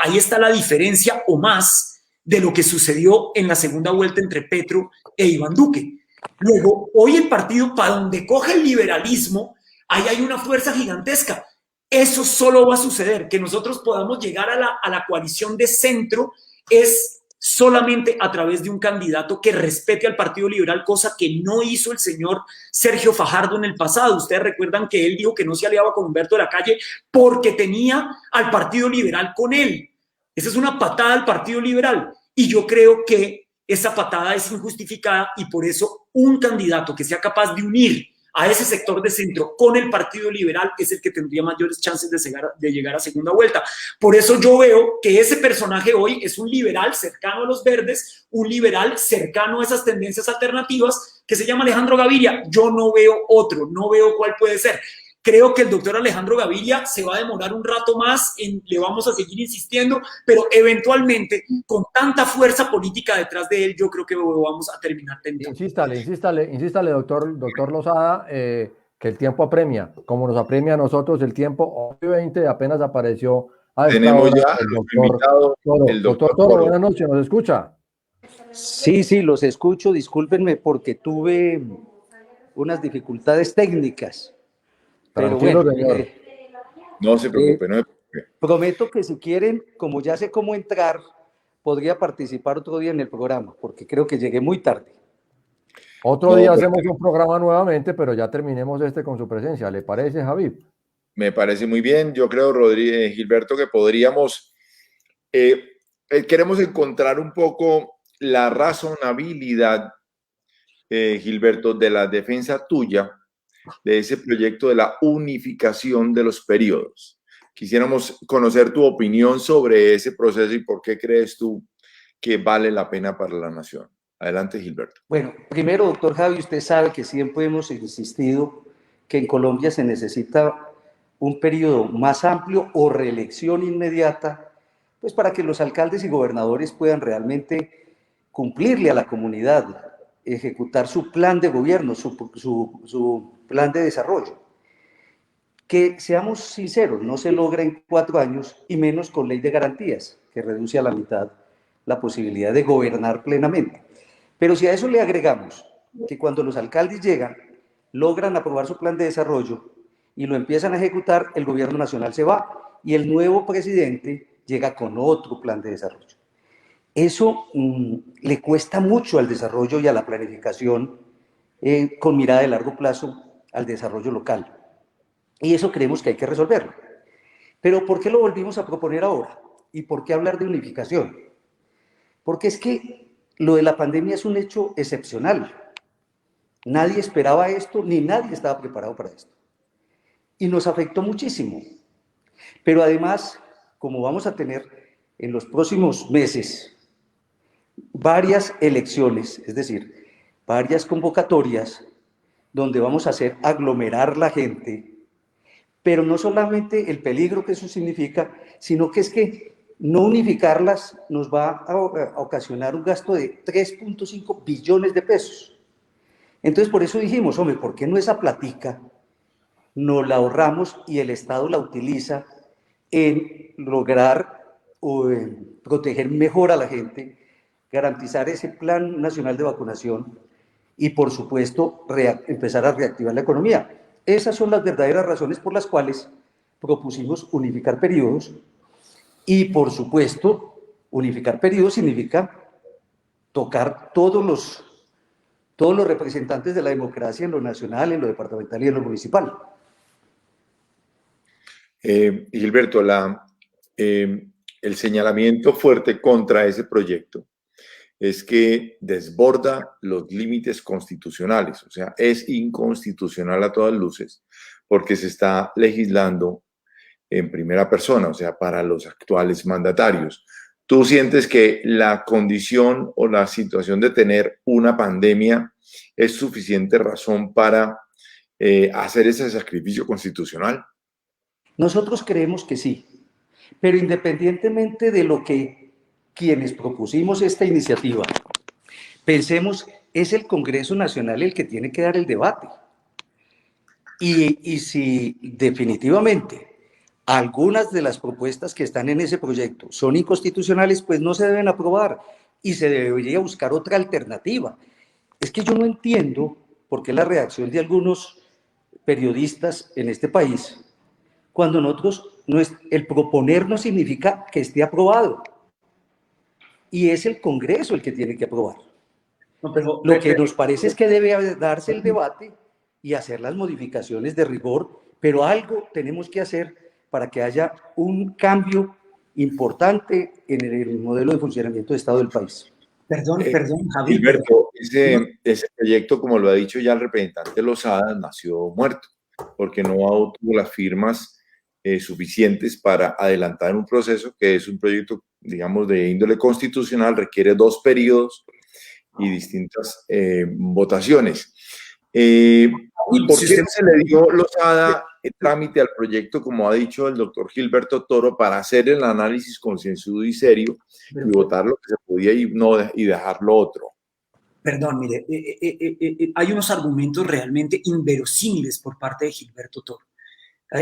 Ahí está la diferencia o más de lo que sucedió en la segunda vuelta entre Petro e Iván Duque. Luego, hoy el partido, para donde coge el liberalismo, ahí hay una fuerza gigantesca. Eso solo va a suceder, que nosotros podamos llegar a la coalición de centro, es solamente a través de un candidato que respete al Partido Liberal, cosa que no hizo el señor Sergio Fajardo en el pasado. Ustedes recuerdan que él dijo que no se aliaba con Humberto de la Calle porque tenía al Partido Liberal con él. Esa es una patada al Partido Liberal, y yo creo que esa patada es injustificada, y por eso un candidato que sea capaz de unir a ese sector de centro con el Partido Liberal es el que tendría mayores chances de llegar a segunda vuelta. Por eso yo veo que ese personaje hoy es un liberal cercano a los verdes, un liberal cercano a esas tendencias alternativas, que se llama Alejandro Gaviria. Yo no veo otro, no veo cuál puede ser. Creo que el doctor Alejandro Gaviria se va a demorar un rato más, le vamos a seguir insistiendo, pero eventualmente, con tanta fuerza política detrás de él, yo creo que lo vamos a terminar tentando.
Insístale, doctor Lozada, que el tiempo apremia, como nos apremia a nosotros el tiempo. Hoy 20 apenas apareció a esta
Tenemos
hora
ya
el
invitado,
Toro.
el
Doctor Toro, buenas noches, ¿nos escucha?
Sí, los escucho. Discúlpenme porque tuve unas dificultades técnicas.
Tranquilo,
pero bueno,
señor.
No se preocupe, no se preocupe.
Prometo que si quieren, como ya sé cómo entrar, podría participar otro día en el programa, porque creo que llegué muy tarde.
Otro día hacemos un programa nuevamente, pero ya terminemos con su presencia. ¿Le parece, Javi?
Me parece muy bien. Yo creo, Gilberto, que podríamos, queremos encontrar un poco la razonabilidad, Gilberto, de la defensa tuya de ese proyecto de la unificación de los periodos. Quisiéramos conocer tu opinión sobre ese proceso y por qué crees tú que vale la pena para la nación. Adelante, Gilberto.
Bueno, primero, doctor Javi, usted sabe que siempre hemos insistido que en Colombia se necesita un periodo más amplio o reelección inmediata, pues para que los alcaldes y gobernadores puedan realmente cumplirle a la comunidad, ejecutar su plan de gobierno, su plan de desarrollo. Que seamos sinceros, no se logra en 4 años y menos con ley de garantías, que reduce a la mitad la posibilidad de gobernar plenamente. Pero si a eso le agregamos que cuando los alcaldes llegan, logran aprobar su plan de desarrollo y lo empiezan a ejecutar, el gobierno nacional se va y el nuevo presidente llega con otro plan de desarrollo. Eso le cuesta mucho al desarrollo y a la planificación con mirada de largo plazo al desarrollo local. Y eso creemos que hay que resolverlo. Pero ¿por qué lo volvimos a proponer ahora? ¿Y por qué hablar de unificación? Porque es que lo de la pandemia es un hecho excepcional. Nadie esperaba esto, ni nadie estaba preparado para esto. Y nos afectó muchísimo. Pero además, como vamos a tener en los próximos meses varias elecciones, es decir, varias convocatorias, donde vamos a hacer aglomerar la gente, pero no solamente el peligro que eso significa, sino que es que no unificarlas nos va a ocasionar un gasto de 3.5 billones de pesos. Entonces, por eso dijimos, hombre, ¿por qué no esa platica nos la ahorramos y el Estado la utiliza en lograr o en proteger mejor a la gente, garantizar ese plan nacional de vacunación y, por supuesto, empezar a reactivar la economía? Esas son las verdaderas razones por las cuales propusimos unificar periodos. Y, por supuesto, unificar periodos significa tocar todos los representantes de la democracia en lo nacional, en lo departamental y en lo municipal.
Gilberto, el señalamiento fuerte contra ese proyecto es que desborda los límites constitucionales, o sea, es inconstitucional a todas luces, porque se está legislando en primera persona, o sea, para los actuales mandatarios. ¿Tú sientes que la condición o la situación de tener una pandemia es suficiente razón para hacer ese sacrificio constitucional?
Nosotros creemos que sí, pero independientemente de lo que quienes propusimos esta iniciativa pensemos, es el Congreso Nacional el que tiene que dar el debate. Y si definitivamente algunas de las propuestas que están en ese proyecto son inconstitucionales, pues no se deben aprobar y se debería buscar otra alternativa. Es que yo no entiendo por qué la reacción de algunos periodistas en este país, cuando nosotros, el proponer no significa que esté aprobado. Y es el Congreso el que tiene que aprobar.
No, pero,
Lo que nos parece es que debe darse el debate y hacer las modificaciones de rigor, pero algo tenemos que hacer para que haya un cambio importante en el modelo de funcionamiento de Estado del país.
Perdón, Javi.
Gilberto, ese proyecto, como lo ha dicho ya el representante Lozada, nació muerto, porque no obtuvo las firmas suficientes para adelantar un proceso que es un proyecto, digamos, de índole constitucional, requiere 2 periodos y distintas votaciones. ¿Por qué se le dio, Lozada, trámite al proyecto, como ha dicho el doctor Gilberto Toro, para hacer el análisis concienzudo y serio y votar lo que se podía y dejar lo otro.
Perdón, mire, hay unos argumentos realmente inverosímiles por parte de Gilberto Toro,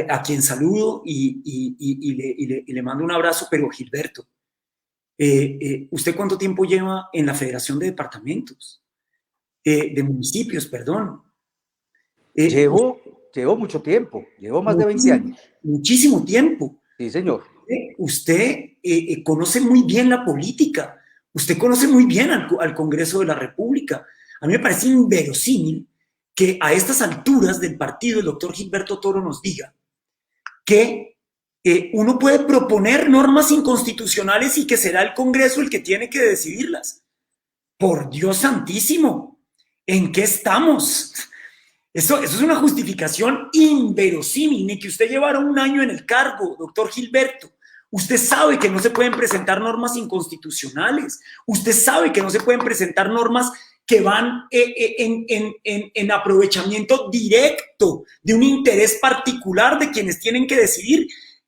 a quien saludo y le mando un abrazo, pero Gilberto, ¿usted cuánto tiempo lleva en la Federación de Departamentos? De municipios, perdón.
Llevo mucho tiempo, llevo más de 20 años.
Muchísimo tiempo.
Sí, señor.
Usted conoce muy bien la política, usted conoce muy bien al Congreso de la República. A mí me parece inverosímil que a estas alturas del partido el doctor Gilberto Toro nos diga que uno puede proponer normas inconstitucionales y que será el Congreso el que tiene que decidirlas. Por Dios santísimo, ¿en qué estamos? Eso es una justificación inverosímil, ni que usted llevara un año en el cargo, doctor Gilberto. Usted sabe que no se pueden presentar normas inconstitucionales. Usted sabe que no se pueden presentar normas que van en aprovechamiento directo de un interés particular de quienes tienen que decidir.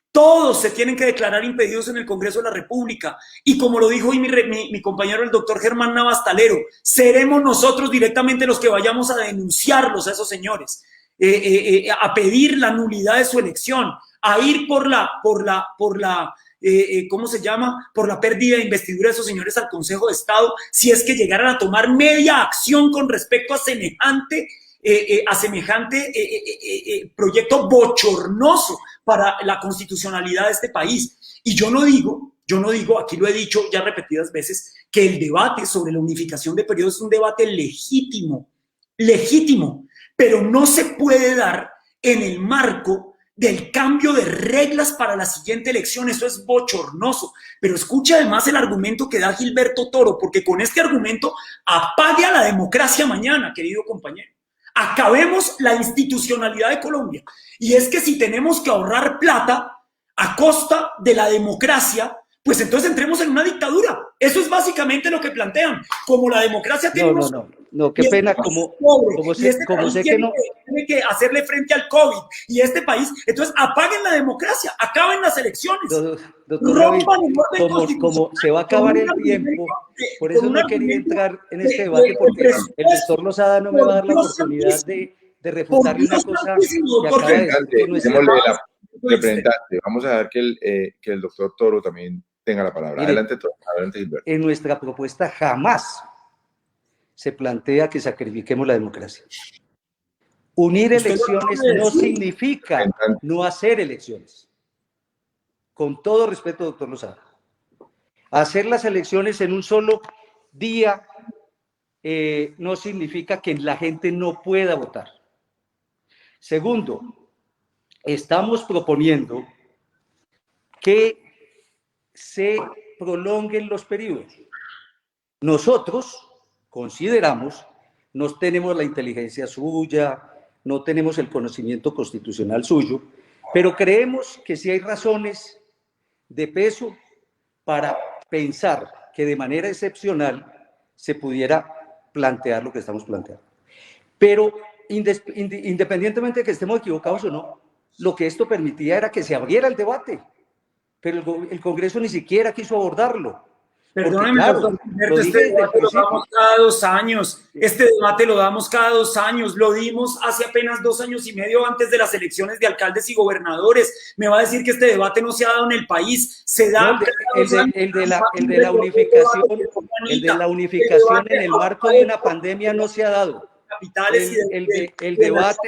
Todos se tienen que declarar impedidos en el Congreso de la República. Y como lo dijo hoy mi compañero el doctor Germán Navastalero, seremos nosotros directamente los que vayamos a denunciarlos a esos señores, a pedir la nulidad de su elección, a ir por la ¿cómo se llama? Por la pérdida de investidura de esos señores al Consejo de Estado, si es que llegaran a tomar media acción con respecto a semejante proyecto bochornoso para la constitucionalidad de este país. Y yo no digo, aquí lo he dicho ya repetidas veces, que el debate sobre la unificación de periodos es un debate legítimo, pero no se puede dar en el marco del cambio de reglas para la siguiente elección. Eso es bochornoso. Pero escuche además el argumento que da Gilberto Toro, porque con este argumento apague a la democracia mañana, querido compañero. Acabemos la institucionalidad de Colombia. Y es que si tenemos que ahorrar plata a costa de la democracia, pues entonces entremos en una dictadura. Eso es básicamente lo que plantean. Como la democracia tiene
No, qué pena, como sé que no
tiene que hacerle frente al COVID y este país, entonces apaguen la democracia, acaben las elecciones.
Doctor David, como se va a acabar el tiempo, por eso no quería entrar en este debate, porque el doctor Lozada no me va a dar la oportunidad de refutarle una cosa que acaba de decir.
Representante, vamos a ver que el doctor Toro también tenga la palabra.
Mire,
adelante, Gilberto.
En nuestra propuesta jamás se plantea que sacrifiquemos la democracia. Unir elecciones no significa no hacer elecciones. Con todo respeto, doctor Lozada. Hacer las elecciones en un solo día no significa que la gente no pueda votar. Segundo, estamos proponiendo que se prolonguen los periodos. Nosotros consideramos, no tenemos la inteligencia suya, no tenemos el conocimiento constitucional suyo, pero creemos que sí hay razones de peso para pensar que de manera excepcional se pudiera plantear lo que estamos planteando. Pero independientemente de que estemos equivocados o no, lo que esto permitía era que se abriera el debate, pero el Congreso ni siquiera quiso abordarlo.
Perdóneme, doctor Gilberto, este debate lo damos cada 2 años. Este debate lo damos cada 2 años. Lo dimos hace apenas 2 años y medio antes de las elecciones de alcaldes y gobernadores. Me va a decir que este debate no se ha dado en el país. Se da.
El de la unificación en el marco de una pandemia no se ha dado.
Capitales
el debate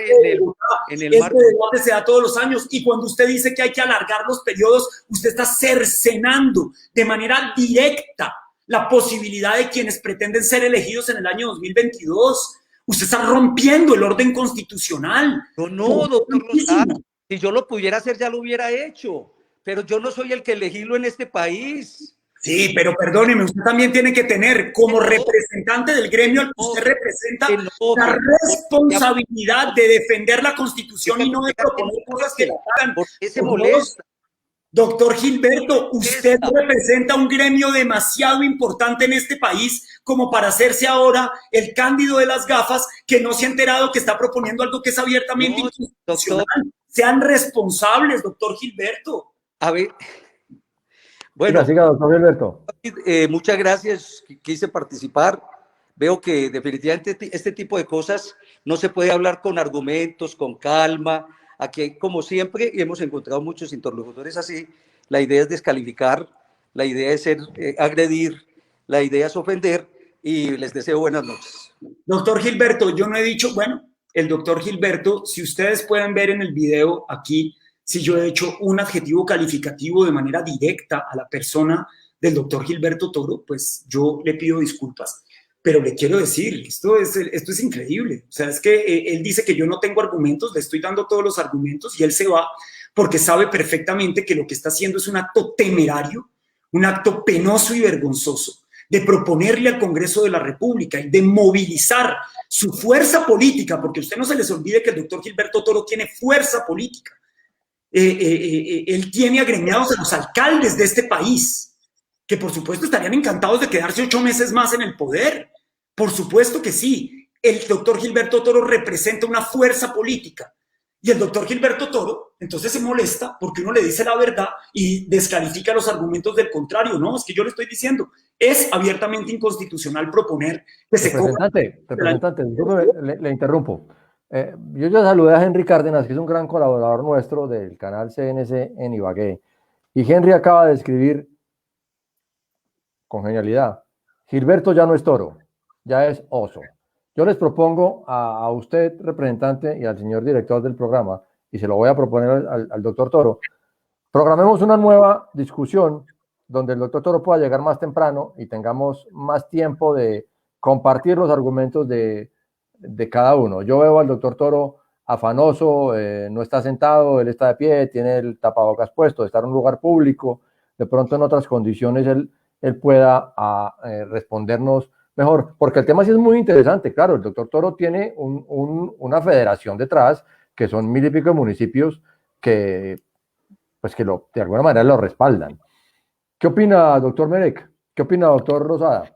en el marco.
Este debate se da todos los años, y cuando usted dice que hay que alargar los periodos, usted está cercenando de manera directa la posibilidad de quienes pretenden ser elegidos en el año 2022. Usted está rompiendo el orden constitucional.
No, doctor Lozada, si yo lo pudiera hacer ya lo hubiera hecho, pero yo no soy el que elegirlo en este país.
Sí, pero perdóneme, usted también tiene que tener como representante del gremio al que usted representa la responsabilidad de defender la Constitución y no de proponer cosas que la hagan.
¿Por qué se molesta?
Doctor Gilberto, usted representa un gremio demasiado importante en este país como para hacerse ahora el cándido de las gafas que no se ha enterado que está proponiendo algo que es abiertamente inconstitucional. Sean responsables, doctor Gilberto.
A ver, bueno,
siga, doctor Gilberto.
Muchas gracias, quise participar. Veo que definitivamente este tipo de cosas no se puede hablar con argumentos, con calma. Aquí, como siempre, hemos encontrado muchos interlocutores así. La idea es descalificar, la idea es agredir, la idea es ofender, y les deseo buenas noches.
Doctor Gilberto, yo no he dicho, bueno, el doctor Gilberto, si ustedes pueden ver en el video aquí, si yo he hecho un adjetivo calificativo de manera directa a la persona del doctor Gilberto Toro, pues yo le pido disculpas. Pero le quiero decir, esto es increíble. O sea, es que él dice que yo no tengo argumentos, le estoy dando todos los argumentos y él se va porque sabe perfectamente que lo que está haciendo es un acto temerario, un acto penoso y vergonzoso de proponerle al Congreso de la República y de movilizar su fuerza política, porque a usted no se les olvide que el doctor Gilberto Toro tiene fuerza política. Él tiene agremiados a los alcaldes de este país, que por supuesto estarían encantados de quedarse 8 meses más en el poder. Por supuesto que sí. El doctor Gilberto Toro representa una fuerza política. Y el doctor Gilberto Toro entonces se molesta porque uno le dice la verdad y descalifica los argumentos del contrario. No, es que yo le estoy diciendo, es abiertamente inconstitucional proponer que se
Representante, le interrumpo. Yo ya saludé a Henry Cárdenas, que es un gran colaborador nuestro del canal CNC en Ibagué. Y Henry acaba de escribir con genialidad: Gilberto ya no es toro, ya es oso. Yo les propongo a usted, representante, y al señor director del programa, y se lo voy a proponer al doctor Toro, programemos una nueva discusión donde el doctor Toro pueda llegar más temprano y tengamos más tiempo de compartir los argumentos de cada uno. Yo veo al doctor Toro afanoso, no está sentado, él está de pie, tiene el tapabocas puesto, está en un lugar público, de pronto en otras condiciones él pueda respondernos mejor, porque el tema sí es muy interesante. Claro, el doctor Toro tiene una federación detrás, que son 1000 y pico de municipios que de alguna manera lo respaldan. ¿Qué opina, doctor Merec? ¿Qué opina, doctor Rosada?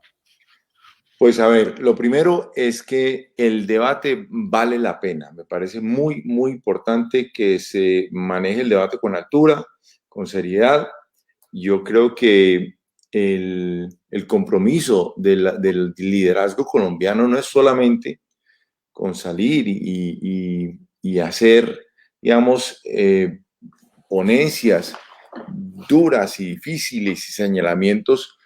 Pues a ver, lo primero es que el debate vale la pena. Me parece muy, muy importante que se maneje el debate con altura, con seriedad. Yo creo que el compromiso del liderazgo colombiano no es solamente con salir y hacer, digamos, ponencias duras y difíciles y señalamientos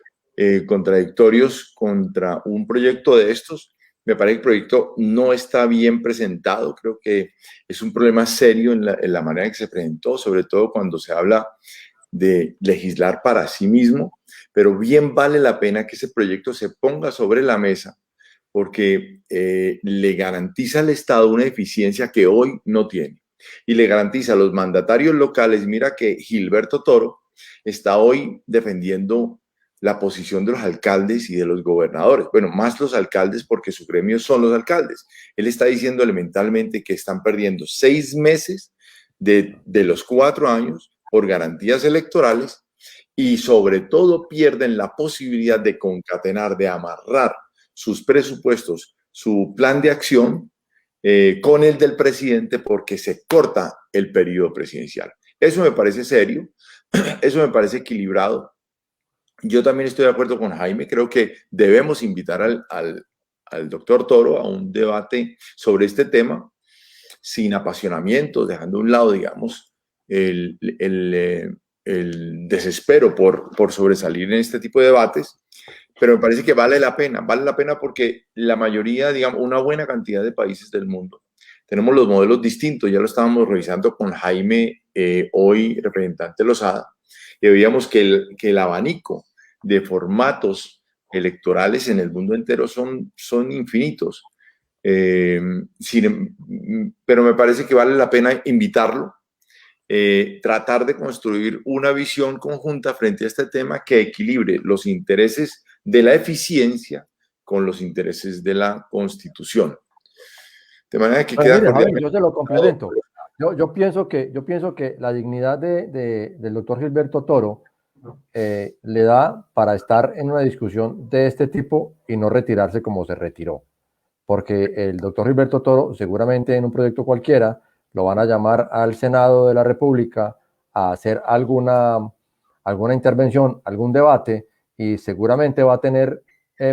contradictorios contra un proyecto de estos. Me parece que el proyecto no está bien presentado. Creo que es un problema serio en la manera en que se presentó, sobre todo cuando se habla de legislar para sí mismo, pero bien vale la pena que ese proyecto se ponga sobre la mesa porque le garantiza al Estado una eficiencia que hoy no tiene y le garantiza a los mandatarios locales. Mira que Gilberto Toro está hoy defendiendo la posición de los alcaldes y de los gobernadores. Bueno, más los alcaldes porque su gremio son los alcaldes. Él está diciendo elementalmente que están perdiendo 6 meses de los 4 años por garantías electorales y sobre todo pierden la posibilidad de concatenar, de amarrar sus presupuestos, su plan de acción con el del presidente porque se corta el periodo presidencial. Eso me parece serio, eso me parece equilibrado. Yo también estoy de acuerdo con Jaime, creo que debemos invitar al doctor Toro a un debate sobre este tema sin apasionamiento, dejando a un lado, digamos, el desespero por sobresalir en este tipo de debates, pero me parece que vale la pena porque la mayoría, digamos, una buena cantidad de países del mundo, tenemos los modelos distintos, ya lo estábamos revisando con Jaime, hoy representante Lozada, y veíamos que el abanico de formatos electorales en el mundo entero son infinitos, pero me parece que vale la pena invitarlo, tratar de construir una visión conjunta frente a este tema que equilibre los intereses de la eficiencia con los intereses de la Constitución. De manera que queda
Javier, yo se lo complemento. Yo pienso que la dignidad del doctor Gilberto Toro le da para estar en una discusión de este tipo y no retirarse como se retiró. Porque el doctor Gilberto Toro seguramente en un proyecto cualquiera lo van a llamar al Senado de la República a hacer alguna intervención, algún debate, y seguramente va a tener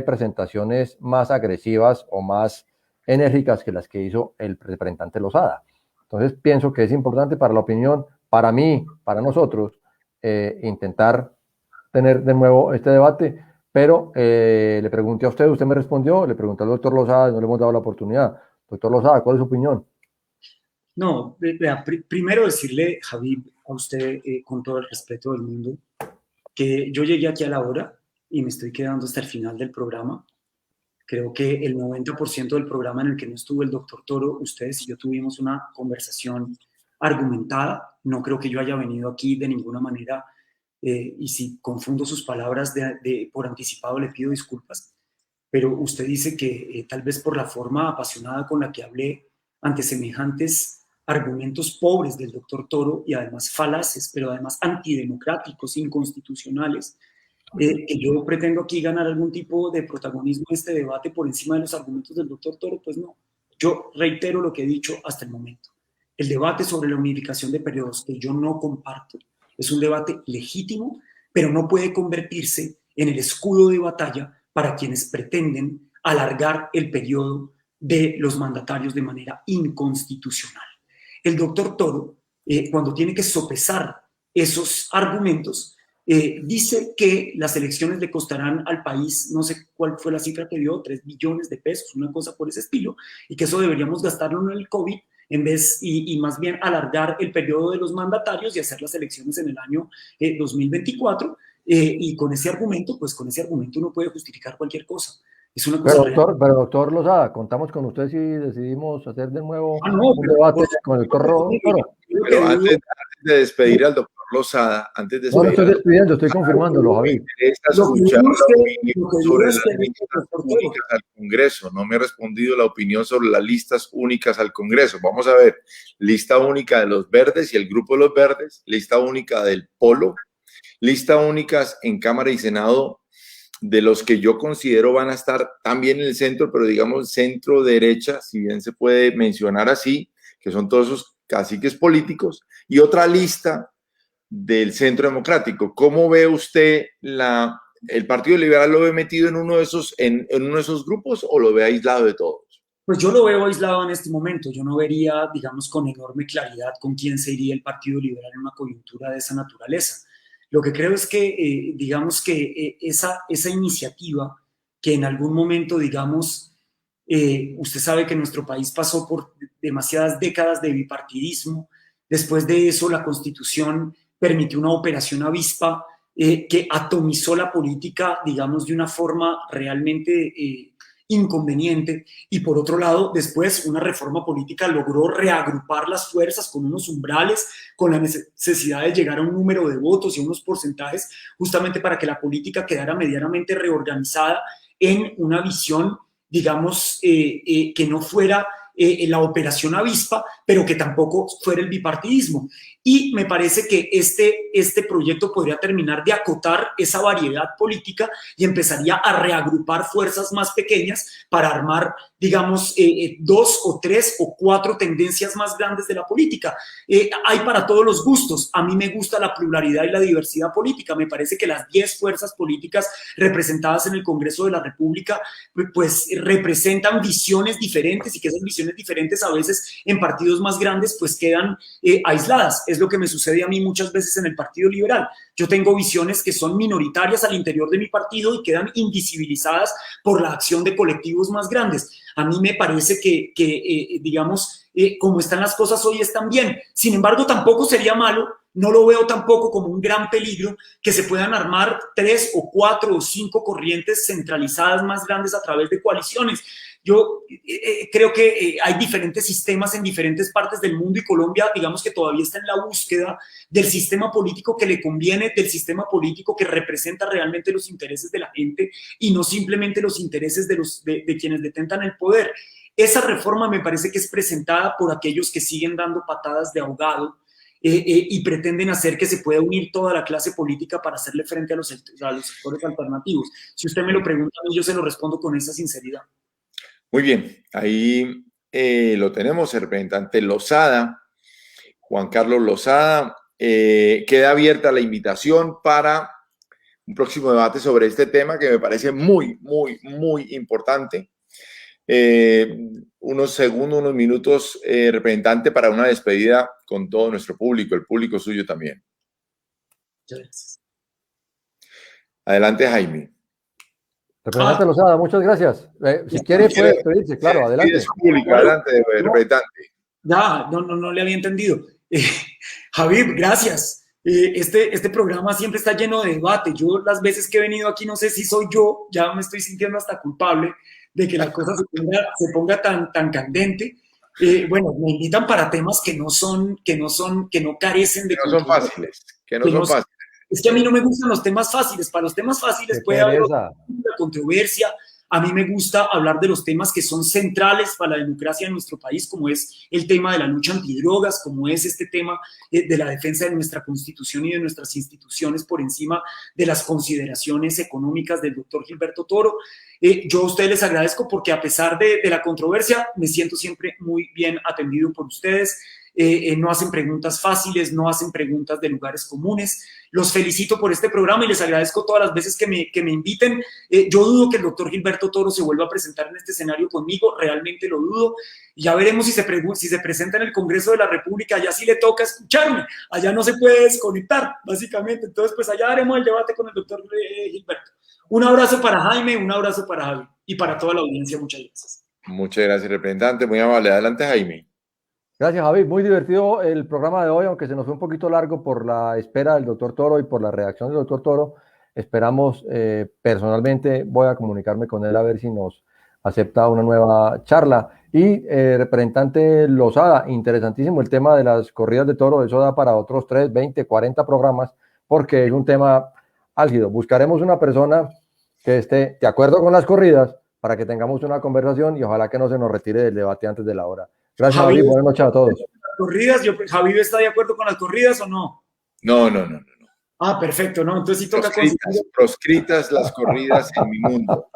presentaciones más agresivas o más enérgicas que las que hizo el representante Lozada. Entonces pienso que es importante para la opinión, para mí, para nosotros, intentar tener de nuevo este debate, pero le pregunté a usted me respondió, le pregunté al doctor Lozada, no le hemos dado la oportunidad. Doctor Lozada, ¿cuál es su opinión?
No, vea, primero decirle, Javi, a usted, con todo el respeto del mundo, que yo llegué aquí a la hora y me estoy quedando hasta el final del programa. Creo que el 90% del programa en el que no estuvo el doctor Toro, ustedes y yo tuvimos una conversación argumentada. No creo que yo haya venido aquí de ninguna manera, y si confundo sus palabras por anticipado le pido disculpas, pero usted dice que tal vez por la forma apasionada con la que hablé ante semejantes argumentos pobres del doctor Toro y además falaces, pero además antidemocráticos, inconstitucionales, que yo pretendo aquí ganar algún tipo de protagonismo en este debate por encima de los argumentos del doctor Toro, pues no. Yo reitero lo que he dicho hasta el momento. El debate sobre la unificación de periodos, que yo no comparto, es un debate legítimo, pero no puede convertirse en el escudo de batalla para quienes pretenden alargar el periodo de los mandatarios de manera inconstitucional. El doctor Toro, cuando tiene que sopesar esos argumentos, dice que las elecciones le costarán al país, no sé cuál fue la cifra que dio, 3 billones de pesos, una cosa por ese estilo, y que eso deberíamos gastarlo en el COVID en vez y más bien alargar el periodo de los mandatarios y hacer las elecciones en el año 2024, y con ese argumento uno puede justificar cualquier cosa. Es una cosa
pero doctor Lozada, contamos con usted si decidimos hacer de nuevo un debate con el doctor Toro.
Pero antes de despedir al doctor Lozada,
no lo estoy despidiendo, estoy confirmándolo, Javi.
Escuchar la opinión sobre las listas únicas al Congreso. No me ha respondido la opinión sobre las listas únicas al Congreso. Vamos a ver, lista única de los verdes y el grupo de los verdes, lista única del Polo, lista únicas en Cámara y Senado de los que yo considero van a estar también en el centro, pero digamos centro derecha, si bien se puede mencionar así, que son todos esos caciques políticos, y otra lista del Centro Democrático. ¿Cómo ve usted el Partido Liberal? ¿Lo ve metido en uno de esos grupos o lo ve aislado de todos?
Pues yo lo veo aislado en este momento. Yo no vería, digamos, con enorme claridad con quién se iría el Partido Liberal en una coyuntura de esa naturaleza. Lo que creo es que, digamos que esa iniciativa que en algún momento, digamos, usted sabe que nuestro país pasó por demasiadas décadas de bipartidismo. Después de eso, la Constitución permitió una operación avispa que atomizó la política, digamos, de una forma realmente inconveniente, y por otro lado, después una reforma política logró reagrupar las fuerzas con unos umbrales, con la necesidad de llegar a un número de votos y a unos porcentajes, justamente para que la política quedara medianamente reorganizada en una visión, digamos, que no fuera la operación avispa, pero que tampoco fuera el bipartidismo. Y me parece que este proyecto podría terminar de acotar esa variedad política y empezaría a reagrupar fuerzas más pequeñas para armar, digamos, 2 o 3 o 4 tendencias más grandes de la política. Hay para todos los gustos. A mí me gusta la pluralidad y la diversidad política. Me parece que las 10 fuerzas políticas representadas en el Congreso de la República pues representan visiones diferentes, y que esas visiones diferentes a veces en partidos más grandes pues quedan aisladas. Es lo que me sucede a mí muchas veces en el Partido Liberal. Yo tengo visiones que son minoritarias al interior de mi partido y quedan invisibilizadas por la acción de colectivos más grandes. A mí me parece que digamos, como están las cosas hoy están bien. Sin embargo, tampoco sería malo, no lo veo tampoco como un gran peligro, que se puedan armar 3 o 4 o 5 corrientes centralizadas más grandes a través de coaliciones. Yo creo que hay diferentes sistemas en diferentes partes del mundo, y Colombia, digamos que todavía está en la búsqueda del sistema político que le conviene, del sistema político que representa realmente los intereses de la gente y no simplemente los intereses de quienes detentan el poder. Esa reforma me parece que es presentada por aquellos que siguen dando patadas de ahogado y pretenden hacer que se pueda unir toda la clase política para hacerle frente a los sectores alternativos. Si usted me lo pregunta a mí, yo se lo respondo con esa sinceridad.
Muy bien, ahí lo tenemos, el representante Lozada, Juan Carlos Lozada. Queda abierta la invitación para un próximo debate sobre este tema que me parece muy, muy, muy importante. Unos segundos, unos minutos, representante, para una despedida con todo nuestro público, el público suyo también.
Muchas gracias.
Adelante, Jaime.
Representante Lozada, muchas gracias. Si quiere, puede despedirse, claro, adelante.
Público, adelante, representante.
Ya, no le había entendido. Javier, gracias. Este programa siempre está lleno de debate. Yo las veces que he venido aquí, no sé si soy yo, ya me estoy sintiendo hasta culpable de que la cosa se ponga tan candente. Bueno, me invitan para temas que no carecen de...
Que no son fáciles,
Es que a mí no me gustan los temas fáciles. Para los temas fáciles puede haber una controversia. A mí me gusta hablar de los temas que son centrales para la democracia en nuestro país, como es el tema de la lucha antidrogas, como es este tema de la defensa de nuestra Constitución y de nuestras instituciones por encima de las consideraciones económicas del doctor Gilberto Toro. Yo a ustedes les agradezco porque a pesar de la controversia, me siento siempre muy bien atendido por ustedes. No hacen preguntas fáciles, no hacen preguntas de lugares comunes. Los felicito por este programa y les agradezco todas las veces que me inviten. Yo dudo que el doctor Gilberto Toro se vuelva a presentar en este escenario conmigo, realmente lo dudo. Ya veremos si se presenta en el Congreso de la República, allá sí le toca escucharme, allá no se puede desconectar, básicamente. Entonces, pues allá haremos el debate con el doctor Gilberto. Un abrazo para Jaime, un abrazo para Javi y para toda la audiencia. Muchas gracias.
Muchas gracias, representante. Muy amable. Adelante, Jaime.
Gracias, Javi. Muy divertido el programa de hoy, aunque se nos fue un poquito largo por la espera del doctor Toro y por la reacción del doctor Toro. Esperamos, personalmente, voy a comunicarme con él a ver si nos acepta una nueva charla. Y representante Lozada, interesantísimo el tema de las corridas de toro. Eso da para otros 3, 20, 40 programas, porque es un tema álgido. Buscaremos una persona que esté de acuerdo con las corridas para que tengamos una conversación y ojalá que no se nos retire del debate antes de la hora. Gracias, Javi. Buenas noches a todos.
¿Corridas? ¿Javi está de acuerdo con las corridas o no?
No.
Ah, perfecto, ¿no? Entonces sí toca...
Proscritas las corridas en mi mundo.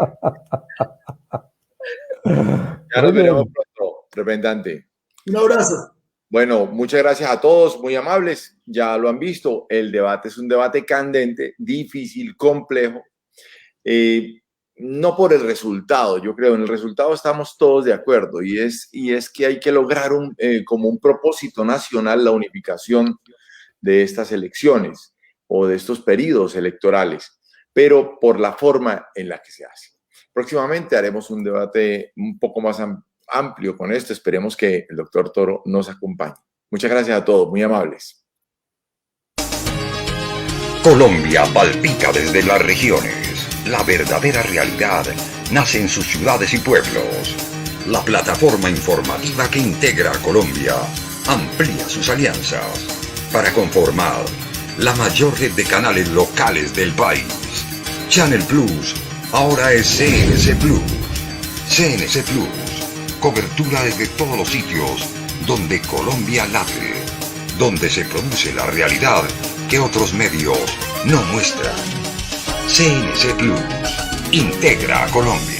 Ya nos veremos pronto, representante.
Un abrazo.
Bueno, muchas gracias a todos, muy amables. Ya lo han visto, el debate es un debate candente, difícil, complejo. No por el resultado, yo creo, en el resultado estamos todos de acuerdo y es que hay que lograr como un propósito nacional la unificación de estas elecciones o de estos periodos electorales, pero por la forma en la que se hace. Próximamente haremos un debate un poco más amplio con esto, esperemos que el doctor Toro nos acompañe. Muchas gracias a todos, muy amables.
Colombia palpita desde las regiones. La verdadera realidad nace en sus ciudades y pueblos. La plataforma informativa que integra a Colombia amplía sus alianzas para conformar la mayor red de canales locales del país. Channel Plus ahora es CNC Plus. CNC Plus, cobertura desde todos los sitios donde Colombia late, donde se produce la realidad que otros medios no muestran. CNC Plus integra a Colombia.